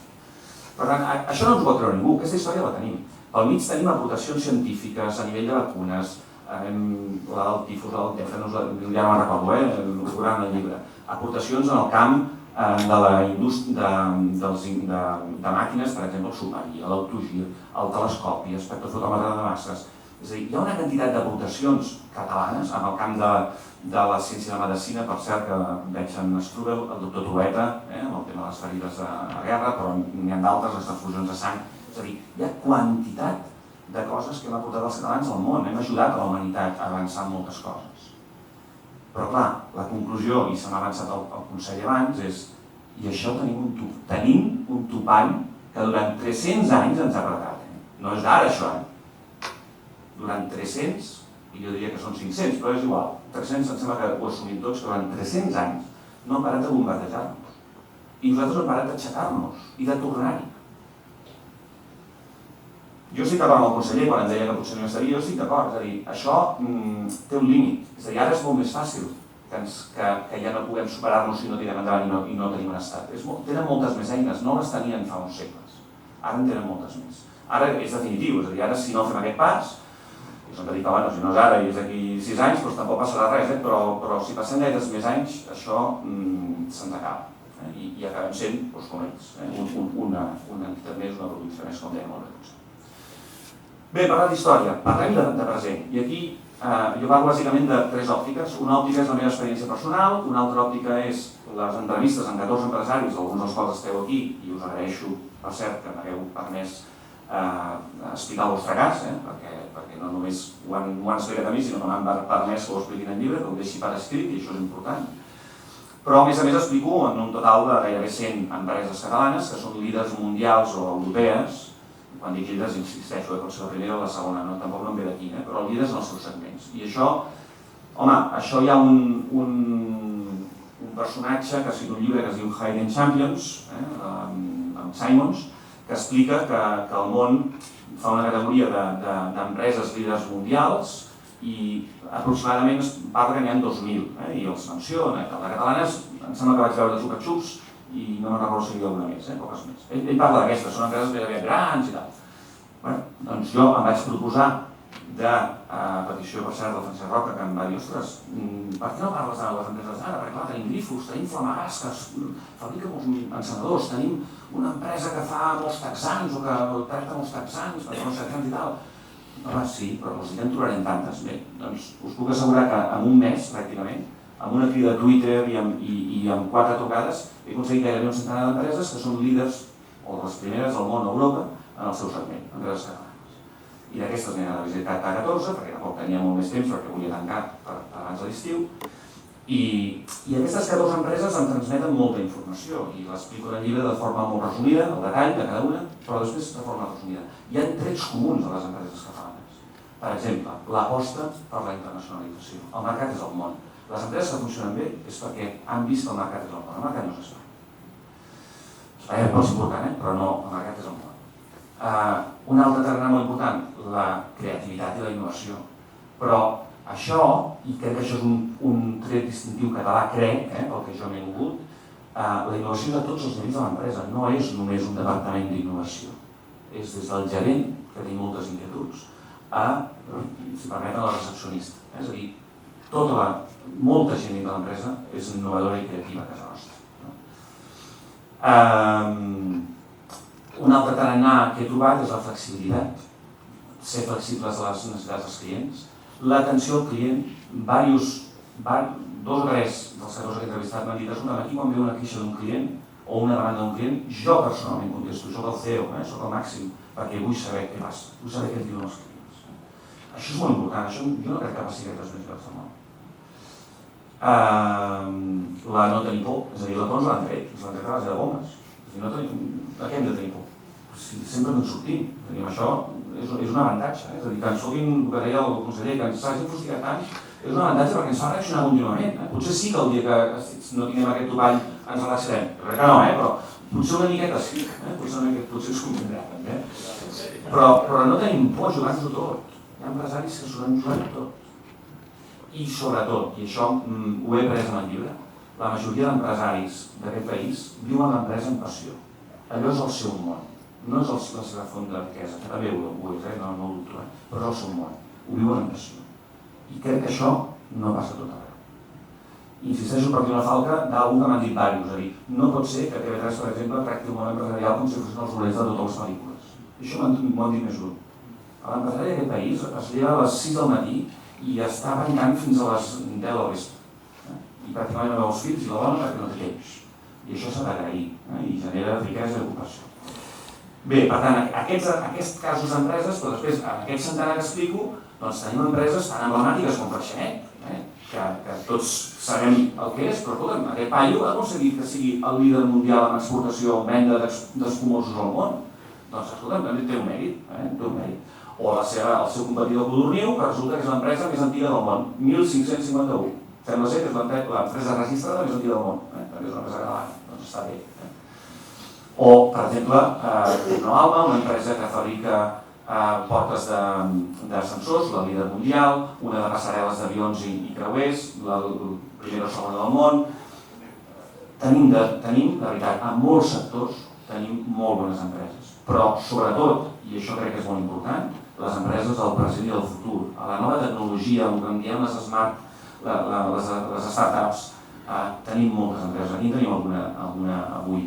Per tant, això no ens ho pot treure ningú, aquesta història la tenim. Al mig tenim aportacions científiques a nivell de vacunes, la del tifus, la del tèfranus, ja no me'n recordo, ho trobaran al llibre. Aportacions en el camp de la indústria de màquines, per exemple, el submarí, l'autogir, el telescopi, espectrofotòmetre de masses. És a dir, hi ha una quantitat d'aportacions catalanes en el camp de la ciència de la medicina, per cert que veig en Strubel, el doctor Trueta, amb el tema de les ferides a guerra, però n'hi ha d'altres, les transfusions de sang. És a dir, hi ha quantitat de coses que hem aportat els catalans al món, hem ajudat a la humanitat a avançar en moltes coses. Però clar, la conclusió, i se m'ha avançat el consell abans, és i això tenim un topall que durant 300 anys ens ha apretat. No és d'ara això, durant 300, i jo diria que són 500, però és igual, 300 em sembla que ho assumim tots, que durant 300 anys no han parat de bombardejar-nos. I nosaltres no hem parat d'aixecar-nos i de tornar-hi. Jo estic d'acord amb el conseller quan em deia que potser no estaria, jo estic d'acord, és a dir, això té un límit, és a dir, ara és molt més fàcil que ja no puguem superar-nos si no tirem endavant i no tenim un estat. Tenen moltes més eines, no les tenien fa uns segles, ara en tenen moltes més. Ara és definitiu, és a dir, ara si no fem aquest pas, i s'han de dir que bueno, si no és ara i és d'aquí 6 anys, doncs tampoc passarà res, però si passem gaires més anys, això se'ns acaba. I acabem sent, com ells, una entitat més, una província més, com dèiem al Reduce. Bé, parlant d'història, parlem de present. I aquí jo parlo bàsicament de 3 òptiques. Una òptica és la meva experiència personal, una altra òptica és les entrevistes amb 14 empresaris, alguns dels quals esteu aquí, i us agraeixo, per cert, que m'hagueu permès explicar el vostre cas, perquè no només ho han explicat a mi, sinó que m'han permès que ho expliquin en llibre, que ho deixi per escrit, i això és important. Però, a més explico en un total de gairebé 100 empreses catalanes que són líders mundials o europees. Quan dic líders, insisteixo, pot ser la primera o la segona, tampoc no em ve d'aquí, però líders en els seus segments. I això, home, això hi ha un personatge que ha escrit un llibre que es diu Hidden Champions, amb Simons, que explica que el món fa una categoria d'empreses líders mundials i aproximadament es parla que n'hi ha 2.000, i els menciona. La catalana em sembla que vaig veure de Xupa-Xups i no me'n recordo si hi havia una més, poques més. Ell parla d'aquestes, són empreses ben grans i tal. Doncs jo em vaig proposar, de petició per cert del Francesc Roca, que em va dir, ostres, per què no parles de les empreses d'ara? Perquè clar, tenim Grifos, tenim Flamagàs, que fabrica molts encenedors, tenim una empresa que fa molts texans o que tracta molts texans, perquè molts texans i tal. Home, sí, però ja en trobarem tantes. Bé, doncs us puc assegurar que en un mes, pràcticament, amb una crida a Twitter i amb 4 trucades, he aconseguit gairebé un centenar d'empreses que són líders, o les primeres del món a Europa, en el seu segment, empreses catalanes. I d'aquestes n'he anat a visitar 14, perquè tampoc tenia molt més temps, perquè volia tancar abans de l'estiu. I aquestes 14 empreses em transmeten molta informació i l'explico en el llibre de forma molt resumida, el detall de cada una, però després de forma resumida. Hi ha trets comuns a les empreses catalanes. Per exemple, l'aposta per la internacionalització. El mercat és el món. Les empreses que funcionen bé és perquè han vist que el mercat és el món. El mercat no és Espanya. Espanya és molt important, però no, el mercat és el món. Un altre terreny molt important, la creativitat i la innovació. Però això, i crec que això és un tret distintiu català, crec, pel que jo m'he mogut, la innovació és a tots els nivells de l'empresa, no és només un departament d'innovació. És des del gerent, que té moltes inquietuds, a, si permeten, la recepcionista. És a dir, molta gent de l'empresa és innovadora i creativa a casa nostra. Un altre tarannà que he trobat és la flexibilitat, ser flexibles a les necessitats dels clients, l'atenció al client. 2 o 3 dels 14 que he entrevistat m'han dit, escolta'm, aquí quan veu una queixa d'un client o una demanda d'un client, jo personalment contesto, soc el CEO, soc el màxim, perquè vull saber què passa, vull saber què et diuen els clients. Això és molt important, això jo no crec que passi aquestes més llocs del món. La no tenir por, és a dir, la por ens l'han tret, ens l'han tret a base de bombes. De què hem de tenir por? Sempre que en sortim, això és un avantatge, és a dir, que ens foguin, el que deia el conseller, que ens hagin fustigat tant, és un avantatge perquè ens fa reaccionar contínuament. Potser sí que el dia que no tinguem aquest topall ens relaxarem, crec que no, però potser una miqueta sí, potser ens convindrà també. Però no tenim por a jugar-nos-ho tot. Hi ha empresaris que s'ho han jugat tot. I sobretot, i això ho he pres en el llibre, la majoria d'empresaris d'aquest país viuen l'empresa amb passió. Allò és el seu món. No és la seva font de riquesa, que també ho és, no ho dubto, però és el seu món. Ho viuen amb passió. I crec que això no passa tot arreu. Insisteixo per dir una falca d'algú que m'han dit diversos, és a dir, no pot ser que TV3, per exemple, tracti el món empresarial com si fossin els bolets de totes les pel·lícules. I això m'ho han dit més d'un. L'empresari d'aquest país es lleva a les 6 del matí i està bancant fins a les 10 del vespre. I pràcticament no veu els fills i la dona perquè no té temps. I això s'ha d'agrair i genera riquesa i ocupació. Bé, per tant, aquests casos d'empreses, però després, en aquest centenar que explico, doncs tenim empreses tan emblemàtiques com Freixenet, que tots sabem el que és, però escolta'm, aquest paio ha aconseguit que sigui el líder mundial en exportació o venda d'escumosos al món. Doncs escolta'm, també té un mèrit. O el seu competidor Codorniu, que resulta que és l'empresa més antiga del món, 1551. Sembla ser que és l'empresa registrada més antiga del món, també és una empresa catalana, doncs està bé. O, per exemple, Tecnoalma, una empresa que fabrica portes d'ascensors, la líder mundial, una de passarel·les d'avions i creuers, la primera o segona del món. Tenim, la veritat, en molts sectors tenim molt bones empreses, però sobretot, i això crec que és molt important, les empreses del present i del futur. A la nova tecnologia, el que en diem les startups, Tenim moltes empreses, aquí en tenim alguna avui.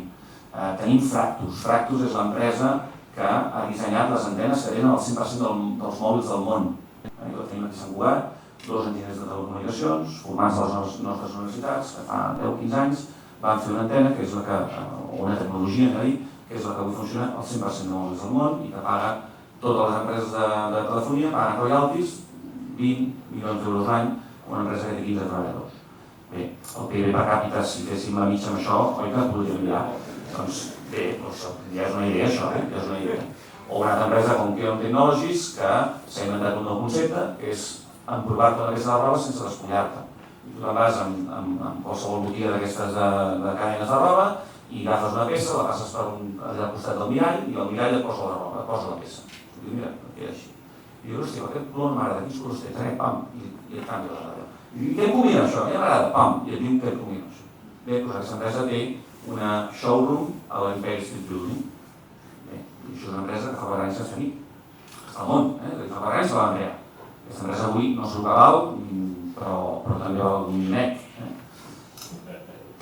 Tenim Fractus. Fractus és l'empresa que ha dissenyat les antenes que tenen el 100% dels mòbils del món. La tenim aquí a Sant Cugat, 2 enginyers de telecomunicacions, formats a les nostres universitats, que fa 10-15 anys van fer una antena, que és la que, o una tecnologia, que és la que avui funciona al 100% de mòbils del món i que paga totes les empreses de telefonia, paguen royalties, 20 milions d'euros l'any, una empresa que té 15 treballadors. Bé, el PIB per càpita, si féssim la mitja amb això, oi que podríem mirar? Doncs bé, ja és una idea això, ja és una idea. O una altra empresa com Keon Technologies, que s'ha inventat un nou concepte, que és emprovar-te una peça de roba sense despullar-te. Tu te'n vas amb qualsevol botiga d'aquestes de cadenes de roba i agafes una peça, la passes per allà al costat del mirall i al mirall et posa la roba, et posa la peça. I diu, mira, era així. I diu, hòstia, aquest color no m'agrada, quins colors tens? Pam, i et canvia la roba. I què et combina això? Ja m'agrada, pam, i et diu què et combina això. Bé, doncs aquesta empresa té una showroom a l'Empire State Building. Bé, i això és una empresa que fa barranys sense nit. Està al món, fa barranys se la van crear. Aquesta empresa avui no és local, però també va un net.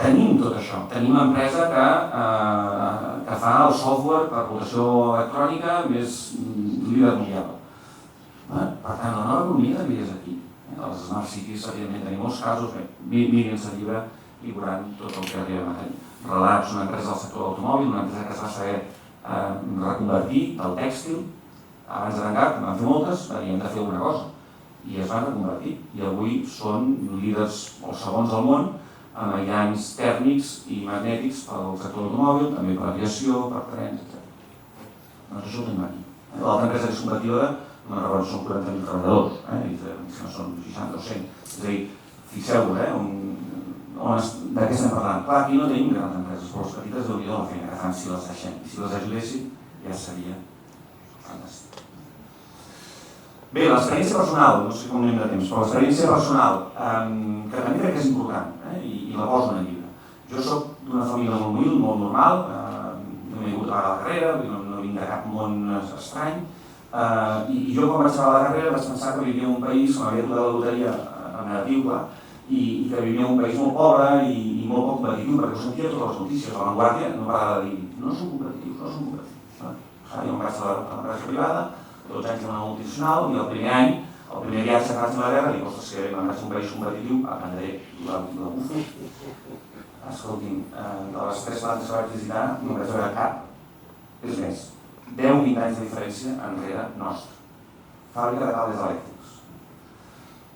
Tenim tot això. Tenim una empresa que fa el software per rotació electrònica més líder mundial. Per tant, la nova economia també és aquí. Els Smart Cities, evidentment, tenim molts casos, mirin-se el llibre i veuran tot el que arribem a tenir. Relats, una empresa del sector de l'automòbil, una empresa que es va saber reconvertir del tèxtil. Abans de tancar, en van fer moltes, havíem de fer alguna cosa. I es van reconvertir. I avui són líders o segons del món en aïllants tèrmics i magnètics pel sector de l'automòbil, també per aviació, per trens, etc. Doncs això ho tenim aquí. L'altra empresa que és competidora, no recordo, són 40.000 treballadors, no són 60 o 100. És a dir, fixeu-vos, de què estem parlant? Clar, aquí no tenim grans empreses, però les petites déu-n'hi-do la feina que fan si les deixem. I si les ajudéssim, ja seria fantàstic. Bé, l'experiència personal, no sé com anem de temps, però l'experiència personal, que també crec que és important, i la poso en el llibre. Jo soc d'una família molt humil, molt normal, no m'he hagut de pagar la carrera, no vinc de cap món estrany, i jo quan vaig acabar la carrera vaig pensar que vivia en un país, que m'havia tocat la loteria en negatiu, i que vivia en un país molt pobre i molt poc competitiu, perquè ho sentia totes les notícies. La Vanguardia no parava de dir, no som competitius, no som competitius. Jo em vaig a l'empresa privada, 12 anys en una multinacional, i el primer any, el primer viatge que vaig a Anglaterra, dic, ostres, que me'n vaig a un país competitiu, aprendré la bufa. Escolti'm, de les 3 plantes que vaig visitar, no vaig veure cap. És més, 10-20 anys de diferència enrere nostra. Fàbrica de cables elèctrics.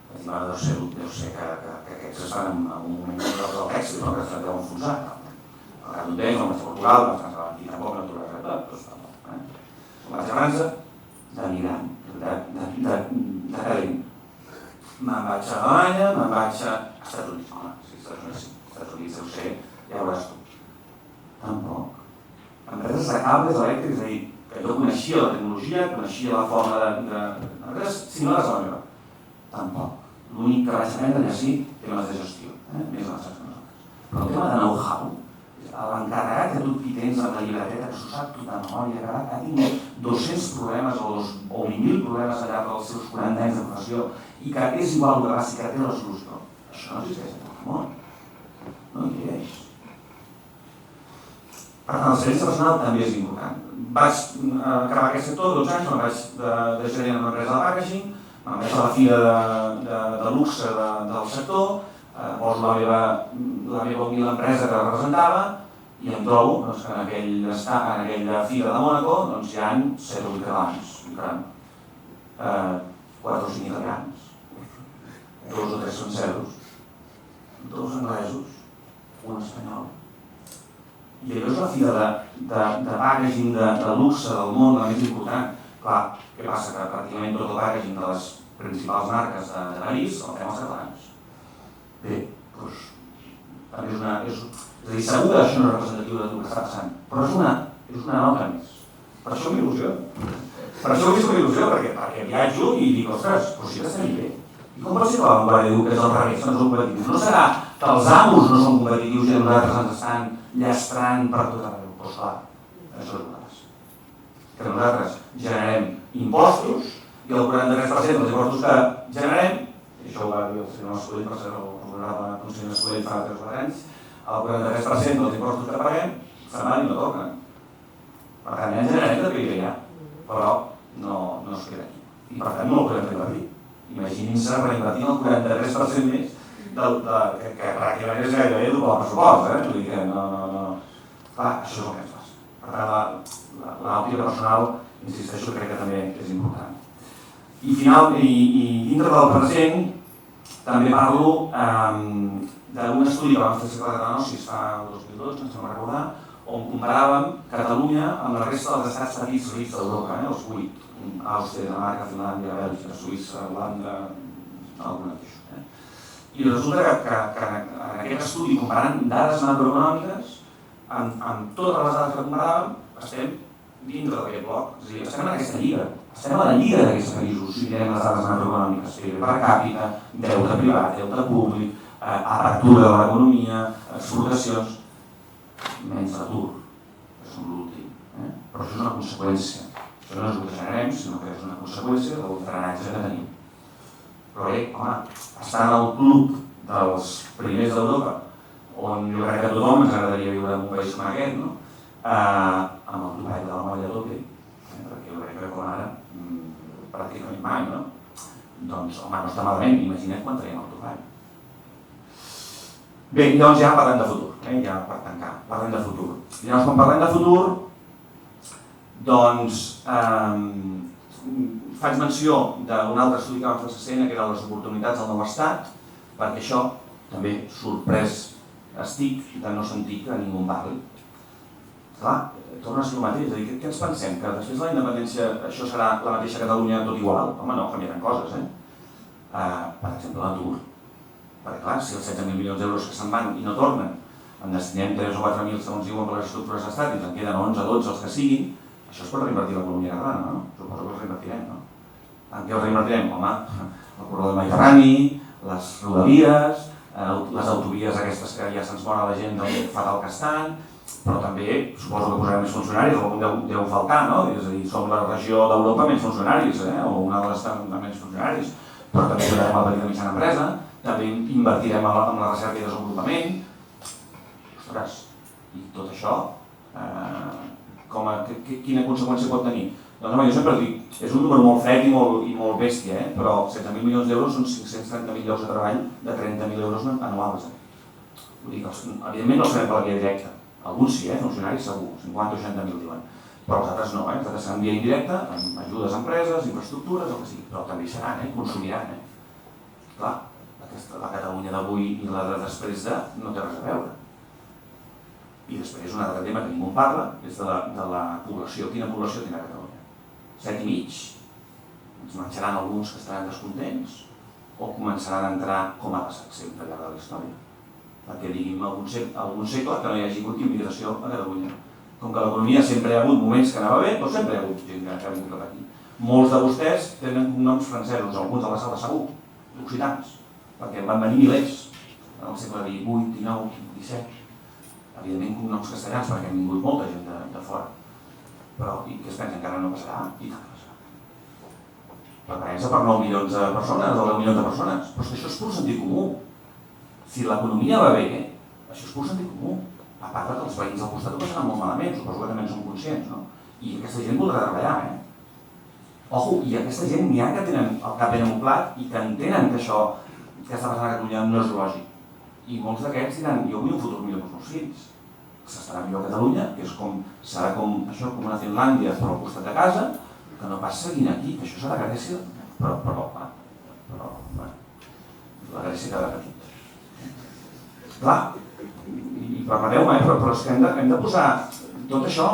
Vaig dir, deu ser que aquests estan en un moment del tèxtil, que es deu enfonsar. Al cap d'un temps, vaig a Portugal, vaig a dir, tampoc no trobaré res, però vaig a França, de migrant, de calent. Me'n vaig a Alemanya, me'n vaig a Estats Units. Home, si Estats Units deu ser, ja veuràs tu. Tampoc. Empreses de cables elèctrics, és a dir, que jo coneixia la tecnologia, coneixia la forma d'empreses similars a la meva. Tampoc. L'únic que vaig aprendre allà sí, temes de gestió, més avançats que nosaltres. Però el tema de know-how, l'encarregat que tu aquí tens amb la llibreteta, que s'ho sap tot de memòria, que ha tingut 200 problemes o 20.000 problemes al llarg dels seus 40 anys de professió i que és igual el que passi, que té la solució. Això no existeix a tot el món. No hi és. Per tant, l'experiència personal també és important. Vaig acabar aquest sector, 12 anys, me'n vaig de gerent en una empresa de packaging, me'n vaig a la fira de luxe del sector, poso la meva humil empresa que representava i em trobo que en aquella fira de Mònaco hi ha 7 o 8 catalans, 4 o 5 italians, 2 o 3 francesos, 2 anglesos, un espanyol. I allò és la fira de packaging de luxe del món, la més important. Clar, què passa? Que pràcticament tot el packaging de les principals marques de París el fem els catalans. Bé, doncs, també és a dir, segur que això no és representatiu del que està passant, però és una nota més. Per això m'il·lusiona. Per això ho visc amb il·lusió, perquè viatjo i dic, ostres, però sí que estem bé. I com pot ser que la Vanguardia diu que és al revés, que no som competitius? No serà que els amos no són competitius i nosaltres ens estan llastrant per tot arreu? Doncs clar, això és el que passa. Que nosaltres generem impostos i el 43% dels impostos que generem i això ho va dir el senyor Mascolell, per ser el conseller Mascolell fa 3 o 4 anys, el 43% dels impostos que paguem se'n van i no tornen. Per tant, ja en generem de PIB ja, però no es queda aquí. I per tant no el podem reinvertir. Imaginin-se reinvertint el 43% més que pràcticament és gairebé doble el pressupost, vull dir que no... Clar, això és el que ens passa. Per tant, l'òptica personal, insisteixo, crec que també és important. I dintre del present, també parlo d'un estudi que vam fer al Cercle de Negocis fa el 2012, ens vam recordar, on comparàvem Catalunya amb la resta dels estats petits rics d'Europa, els 8, Àustria, Dinamarca, Finlàndia, Bèlgica, Suïssa, Holanda, alguna cosa. I resulta que en aquest estudi, comparant dades macroeconòmiques, amb totes les dades que comparàvem, estem dintre d'aquest bloc, és a dir, estem en aquesta lliga. Estem a la lliga d'aquests països, si mirem les dades macroeconòmiques, per càpita, deute privat, deute públic, apertura de l'economia, exportacions, menys l'atur, que són l'últim. Però això és una conseqüència. Això no és el que generem, sinó que és una conseqüència del drenatge que tenim. Però bé, home, estar en el club dels primers d'Europa, on jo crec que a tothom ens agradaria viure en un país com aquest, no? Amb el topall de la molla a tope, perquè jo crec que com ara, pràcticament mai, no? Doncs, home, no està malament, imagina't quan traiem el topall. Bé, llavors ja parlem de futur, ja per tancar, parlem de futur. I llavors quan parlem de futur, doncs faig menció d'un altre estudi que vam fer a CCN, que eren les oportunitats del nou estat, perquè això també sorprès estic de no sentir que ningú en parli. Clar, torna a ser el mateix, és a dir, què ens pensem? Que després de la independència això serà la mateixa Catalunya tot igual? Home, no, canviaran coses, Per exemple, l'atur. Perquè clar, si els 16.000 milions d'euros que se'n van i no tornen, en destinem 3 o 4.000 segons diuen per les estructures d'estat i en queden 11 o 12 els que siguin, això es pot reinvertir l'economia catalana, no? Suposo que els reinvertirem, no? En què els reinvertirem? Home, el corredor del Mediterrani, les rodalies, les autovies aquestes que ja se'ns mor a la gent del fatal que estan, però també suposo que posarem més funcionaris, algun deu faltar, no? És a dir, som la regió d'Europa amb menys funcionaris, o una de les amb menys funcionaris, però també ajudarem a la petita i mitjana empresa, també invertirem en la recerca i desenvolupament. Ostres, i tot això, quina conseqüència pot tenir? Doncs home, jo sempre dic, és un número molt fred i molt bèstia, però 16.000 milions d'euros són 530.000 llocs de treball de 30.000 euros anuals. Vull dir que, evidentment, no serem per la via directa. Alguns sí, funcionaris segur, 50 o 60.000 diuen. Però els altres no, els altres seran via indirecta, amb ajudes a empreses, infraestructures, el que sigui. Però també seran, consumiran. Clar, la Catalunya d'avui i la de després de no té res a veure. I després un altre tema que ningú en parla és de la població. Quina població té a Catalunya? 7,5? Ens menjaran alguns que estaran descontents o començaran a entrar, com ha passat sempre al llarg de la història? Perquè digui'm algun segle que no hi hagi hagut immigració a Catalunya. Com que l'economia sempre hi ha hagut moments que anava bé, doncs sempre hi ha hagut gent que ha vingut cap aquí. Molts de vostès tenen noms francesos, alguns de la sala segur, occitans, perquè en van venir milers en el segle XVIII, XIX, XVII. Evidentment cognoms castellans, perquè han vingut molta gent de fora. Però, i què es pensa? Encara no passarà? I tant que passarà. Preparem-se per 9 milions de persones o 10 milions de persones. Però és que això és pur sentit comú. Si l'economia va bé, això és pur sentit comú. A part que els veïns al costat ho passaran molt malament, suposo que també en som conscients, no? I aquesta gent voldrà treballar, Ojo, i aquesta gent n'hi ha que tenen el cap ben amoplat i que entenen que això que està passant a Catalunya no és lògic. I molts d'aquests diran, jo vull un futur millor pels meus fills. S'estarà millor a Catalunya, que serà com una Finlàndia, però al costat de casa, que no pas seguint aquí, que això serà Grècia, però la Grècia queda petit. Clar, i permeteu-me, però és que hem de posar tot això,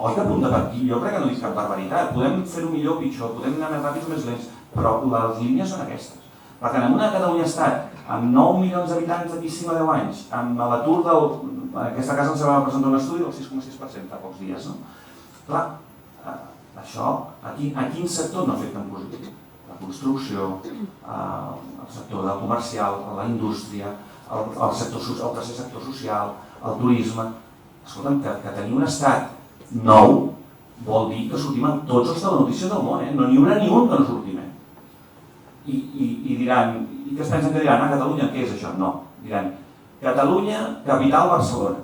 oi que apunta per aquí, jo crec que no dic cap barbaritat, podem fer-ho millor o pitjor, podem anar més ràpids o més lents, però les línies són aquestes. Per tant, en una Catalunya-Estat, amb 9 milions d'habitants d'aquí 5 o 10 anys, amb l'atur en aquesta casa ens va presentar un estudi del 6,6% fa pocs dies, no? Clar, això, a quin sector no afecta en positiu? La construcció, el sector del comercial, la indústria, el tercer sector social, el turisme. Escolta'm, que tenir un estat nou vol dir que sortim en tots els telenotícies del món, no n'hi haurà ni un que no sortim. i diran, i què es pensen que diran? Catalunya, què és això? No, diran, Catalunya, capital Barcelona.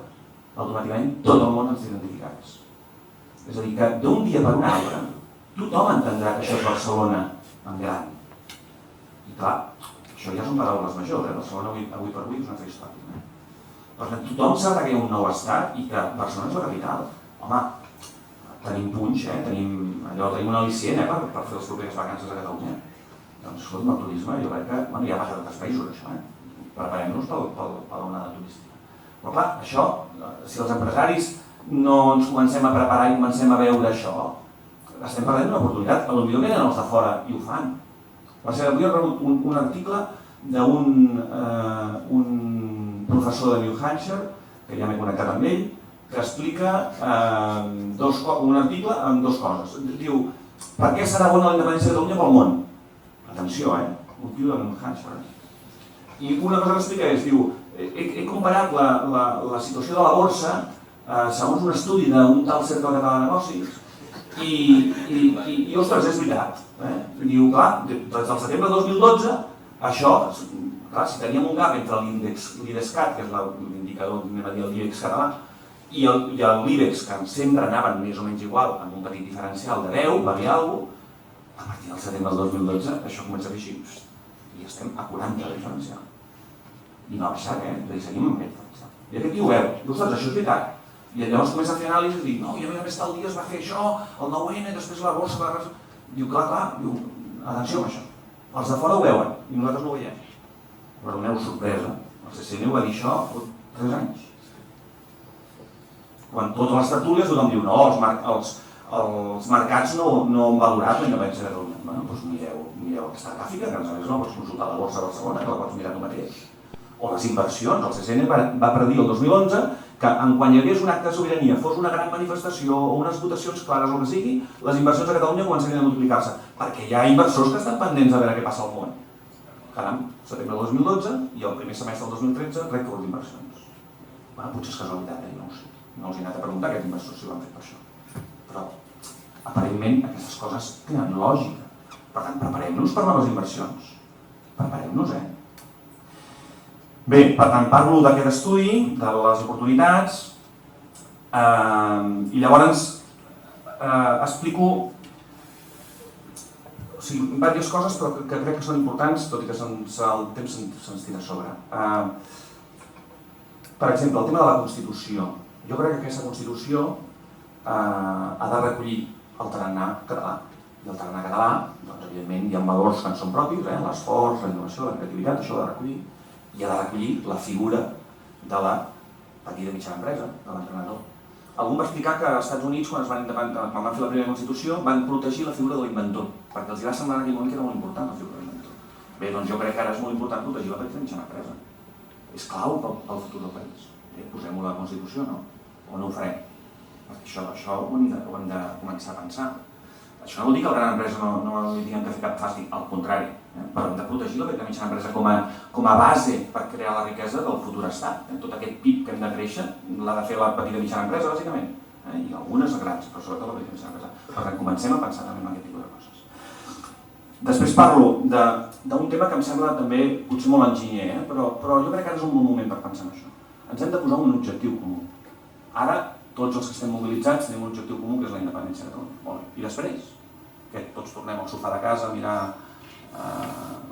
Automàticament tot el món ens identificarà. És a dir, que d'un dia per un altre tothom entendrà que això és Barcelona en gran. I clar, això ja són paraules majors, Barcelona avui per avui és una altra història. Per tant, tothom sabrà que hi ha un nou estat i que Barcelona és la capital. Home, tenim punx, tenim un al·licient per fer les properes vacances a Catalunya. Doncs, escolta, el turisme, jo crec que ja passa a altres països, això, Preparem-nos per l'onada turística. Però clar, això, si els empresaris no ens comencem a preparar i comencem a veure això, estem perdent una oportunitat. Potser venen els de fora i ho fan. Per cert, avui he rebut un article d'un professor de New Hampshire, que ja m'he connectat amb ell, que explica un article amb dues coses. Diu, per què serà bona la independència de Catalunya pel món? Atenció, un tio de New Hampshire. I una cosa que explica és, diu, he comparat la situació de la borsa segons un estudi d'un tal Cercle Català de Negocis i ostres, és veritat. Diu, clar, des del setembre de 2012, això, clar, si teníem un gap entre l'IDESCAT, que és l'indicador, anem a dir, el l'IBEX català, i l'IBEX, que sempre anaven més o menys igual, amb un petit diferencial de 10, varia alguna cosa, a partir del setembre del 2012 això comença a fer així, i estem a 40 de diferencial. I no ha baixat, i seguim amb aquest diferencial. I aquest tio ho veu, diu, ostres, això és veritat. I llavors comença a fer anàlisis i diu, no, i a més tal dia es va fer això, el 9N, després la borsa va... Diu, clar, diu, atenció amb això. Els de fora ho veuen, i nosaltres no ho veiem. Perdoneu, sorpresa, el CCN ho va dir això fa 3 anys. Quan totes les tertúlies tothom diu, no, els mercats no han valorat la independència de Catalunya. Bueno, doncs mireu aquesta gràfica, que a més no pots consultar la borsa de Barcelona, que la pots mirar tu mateix. O les inversions, el CCN va predir el 2011 que quan hi hagués un acte de sobirania, fos una gran manifestació o unes votacions clares o el que sigui, les inversions a Catalunya començarien a multiplicar-se, perquè hi ha inversors que estan pendents de veure què passa al món. Caram, setembre del 2012 i el primer semestre del 2013, rècord d'inversions. Bueno, potser és casualitat, no ho sé. No els he anat a preguntar aquests inversors si ho han fet per això. Però, aparentment, aquestes coses tenen lògica. Per tant, preparem-nos per noves inversions. Preparem-nos, Bé, per tant, parlo d'aquest estudi, de les oportunitats, i llavors explico diverses coses però que crec que són importants, tot i que el temps se'ns tira a sobre. Per exemple, el tema de la Constitució. Jo crec que aquesta Constitució ha de recollir el tarannà català. I el tarannà català, doncs, evidentment, hi ha valors que en són propis, l'esforç, la innovació, la creativitat, això ho ha de recollir. I ha de recollir la figura de la petita i mitjana empresa, de l'emprenedor. Algú va explicar que als Estats Units, quan van fer la primera Constitució, van protegir la figura de l'inventor, perquè els va semblar en aquell moment que era molt important la figura de l'inventor. Bé, doncs jo crec que ara és molt important protegir la petita i mitjana empresa. És clau pel futur del país. Posem-ho a la Constitució, no? O no ho farem? Perquè això ho hem de començar a pensar. Això no vol dir que la gran empresa no li tinguem de fer cap fàstic, al contrari, però hem de protegir la petita i mitjana empresa com a base per crear la riquesa del futur estat. Tot aquest PIB que hem de créixer l'ha de fer la petita i mitjana empresa, bàsicament, i algunes grans, però sobretot la petita i mitjana empresa. Per tant, comencem a pensar també en aquest tipus de coses. Després parlo d'un tema que em sembla també potser molt enginyer, però jo crec que ara és un bon moment per pensar en això. Ens hem de posar un objectiu comú. Ara, tots els que estem mobilitzats tenim un objectiu comú, que és la independència de Catalunya. I després? Que tots tornem al sofà de casa a mirar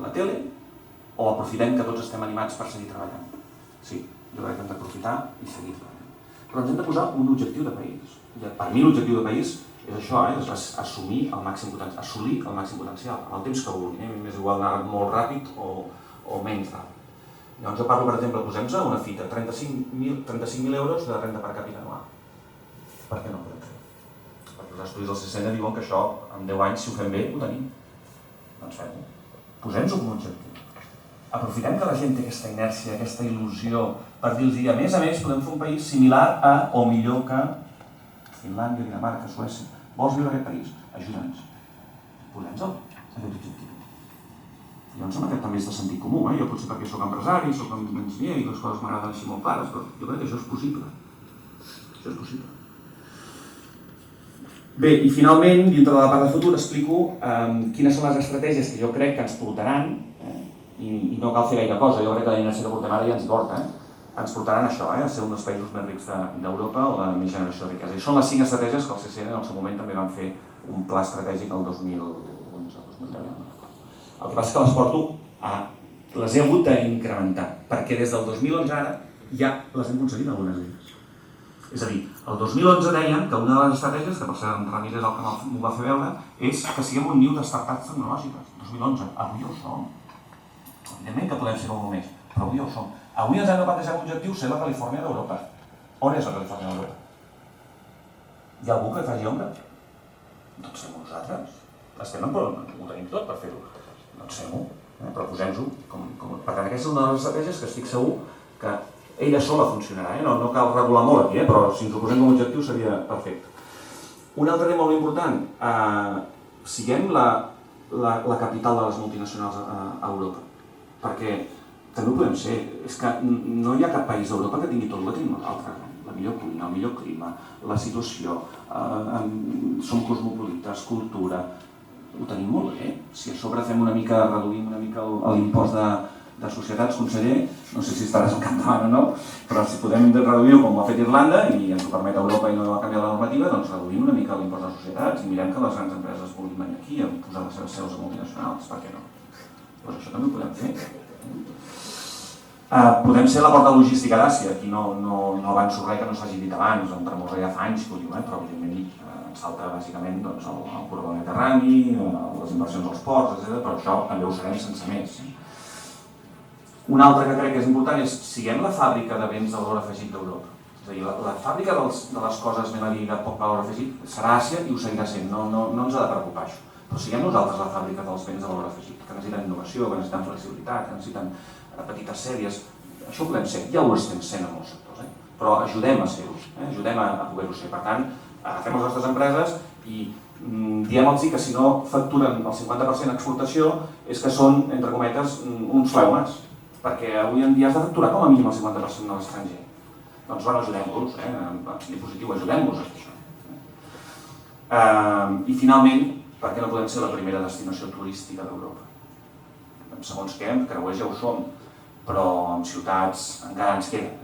la tele, o aprofitem que tots estem animats per seguir treballant? Sí, jo crec que hem d'aprofitar i seguir treballant. Però ens hem de posar un objectiu de país. Per mi l'objectiu de país és això, és assolir el màxim potencial, amb el temps que vulgui. M'és igual anar molt ràpid o menys ràpid. Llavors jo parlo, per exemple, posem-nos una fita, 35.000 euros de renda per capita anual. Per què no podem fer? Perquè els estudis del CCN diuen que això, en 10 anys, si ho fem bé, ho tenim. Doncs fem-ho. Posem-nos com un objectiu. Aprofitem que la gent té aquesta inèrcia, aquesta il·lusió, per dir-los, a més, podem fer un país similar a o millor que Finlàndia, Dinamarca, Suècia. Vols viure en aquest país? Ajuda'ns. Posem-nos aquest objectiu. Llavors aquest també és de sentit comú. Jo potser perquè soc empresari, soc enginyer i les coses m'agraden així molt clares, però jo crec que això és possible. Això és possible. Bé, i finalment, dintre de la part de futur, explico quines són les estratègies que jo crec que ens portaran, i no cal fer gaire cosa, jo crec que la generació que portem ara ja ens hi porta, ens portaran això, a ser un dels països més rics d'Europa o la més generació de riquesa. I són les 5 estratègies que el CCN en el seu moment també van fer un pla estratègic el 2011-2010. El que passa és que les he hagut d'incrementar, perquè des del 2011 ara ja les hem aconseguit algunes d'elles. És a dir, el 2011 deien que una de les estratègies, que per ser en Ramírez el que m'ho va fer veure, és que siguem un niu de startups tecnològiques. 2011, avui ho som. Evidentment que podem ser molt més, però avui ho som. Avui ens hem de plantejar l'objectiu ser la Califòrnia d'Europa. On és la Califòrnia d'Europa? Hi ha algú que faci ombra? Doncs fem-ho nosaltres. Ho tenim tot per fer-ho. Doncs fem-ho, però posem-ho. Per tant, aquesta és una de les estratègies que estic segur que ella sola funcionarà. No cal regular molt aquí, però si ens ho posem com a objectiu seria perfecte. Un altre tema molt important, siguem la capital de les multinacionals a Europa. Perquè també ho podem ser. És que no hi ha cap país d'Europa que tingui tot el que tenim nosaltres. La millor cuina, el millor clima, la situació, som cosmopolites, cultura... Ho tenim molt bé. Si a sobre reduïm una mica l'impost de societats, conseller, no sé si estaràs al capdavant o no, però si podem reduir-ho com ho ha fet Irlanda i ens ho permet Europa i no va canviar la normativa, doncs reduïm una mica l'impost de societats i mirem que les grans empreses vulguin venir aquí a posar les seves seus multinacionals, per què no? Doncs això també ho podem fer. Podem ser la porta logística d'Àsia, aquí no avanço res que no s'hagi dit abans, on Tremolra ja fa anys que ho diu, però evidentment ens falta bàsicament el corredor mediterrani, les inversions als ports, etc. Però això també ho serem sense més. Un altre que crec que és important és siguem la fàbrica de béns de valor afegit d'Europa. És a dir, la fàbrica de les coses de poc valor afegit serà Àsia i ho seguirà sent, no ens ha de preocupar això. Però siguem nosaltres la fàbrica dels béns de valor afegit, que necessiten innovació, que necessiten flexibilitat, que necessiten petites sèries. Això ho podem ser, ja ho estem sent en molts sectors, però ajudem a ser-ho, ajudem a poder-ho ser. Per tant, agafem les nostres empreses i diem-los que si no facturen el 50% d'exportació és que són, entre cometes, uns fleumes, perquè avui en dia has de facturar com a mínim el 50% de l'estranger. Doncs bueno, ajudem-los, en positiu, ajudem-los a fer això. I finalment, per què no podem ser la primera destinació turística d'Europa? Segons què, creuers ja ho som, però en ciutats encara ens queda.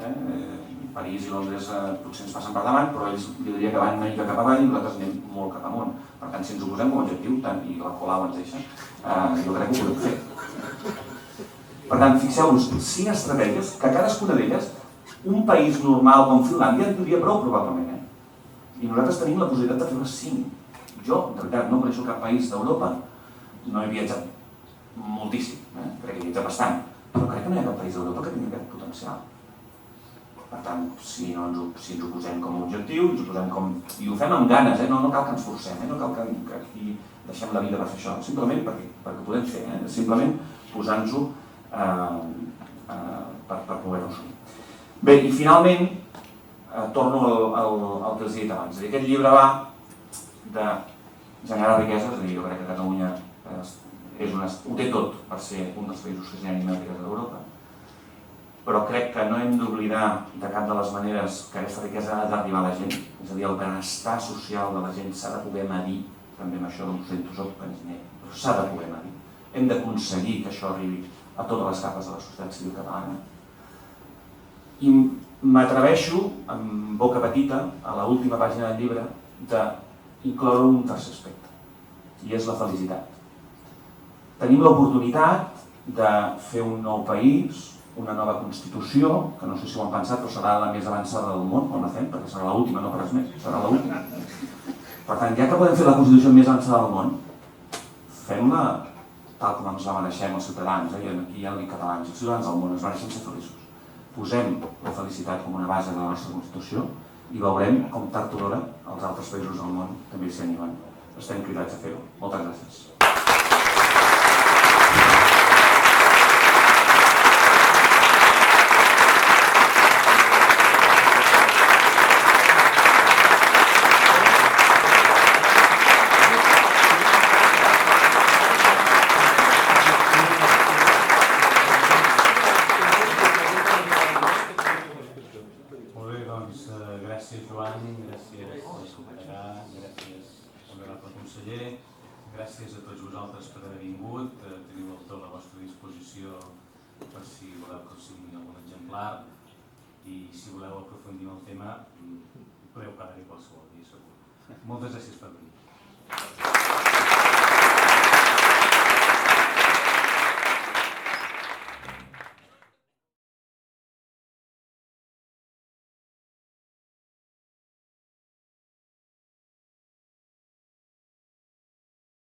París i Londres potser ens passen per davant, però ells jo diria que van una mica cap avall i nosaltres anem molt cap amunt. Per tant, si ens ho posem com a objectiu, tant i la Colau ens deixa, jo crec que ho podem fer. Per tant, fixeu-vos, 5 estratègies, que cadascuna d'elles, un país normal com Finlàndia en tindria prou probablement. I nosaltres tenim la possibilitat de fer les 5. Jo, de veritat, no coneixo cap país d'Europa, no he viatjat moltíssim, crec que he viatjat bastant, però crec que no hi ha cap país d'Europa que tingui aquest potencial. Per tant, si ens ho posem com a objectiu, i ho fem amb ganes, no cal que ens forcem, no cal que aquí deixem la vida per fer això, simplement perquè ho podem fer, simplement posant-nos-ho per poder-ho assumir. Bé, i finalment, torno al que els he dit abans. Aquest llibre va de generar riquesa, és a dir, jo crec que Catalunya ho té tot per ser un dels països que generen més riquesa d'Europa, però crec que no hem d'oblidar de cap de les maneres que aquesta riquesa ha d'arribar a la gent, és a dir, el benestar social de la gent s'ha de poder medir, també amb això ho sento, soc pensioner, però s'ha de poder medir. Hem d'aconseguir que això arribi a totes les capes de la societat civil catalana. I m'atreveixo, amb boca petita, a l'última pàgina del llibre, d'incloure un tercer aspecte, i és la felicitat. Tenim l'oportunitat de fer un nou país, una nova Constitució, que no sé si ho han pensat, però serà la més avançada del món quan la fem, perquè serà l'última, no per res més, serà l'última. Per tant, ja que podem fer la Constitució més avançada del món, fem-la tal com ens la mereixem els ciutadans, i aquí ja no dic catalans, els ciutadans del món ens mereixen ser feliços. Posem la felicitat com una base de la nostra Constitució i veurem com tard o d'hora els altres països del món també s'hi animen. Estem cridats a fer-ho. Moltes gràcies. Gràcies Joan, gràcies Gràcies. conseller. Gràcies a tots vosaltres per haver vingut. Teniu el to a la vostra disposició per si voleu que us signi algun exemplar. I si voleu aprofundir en el tema, podeu quedar-hi qualsevol dia, segur. Moltes gràcies per venir.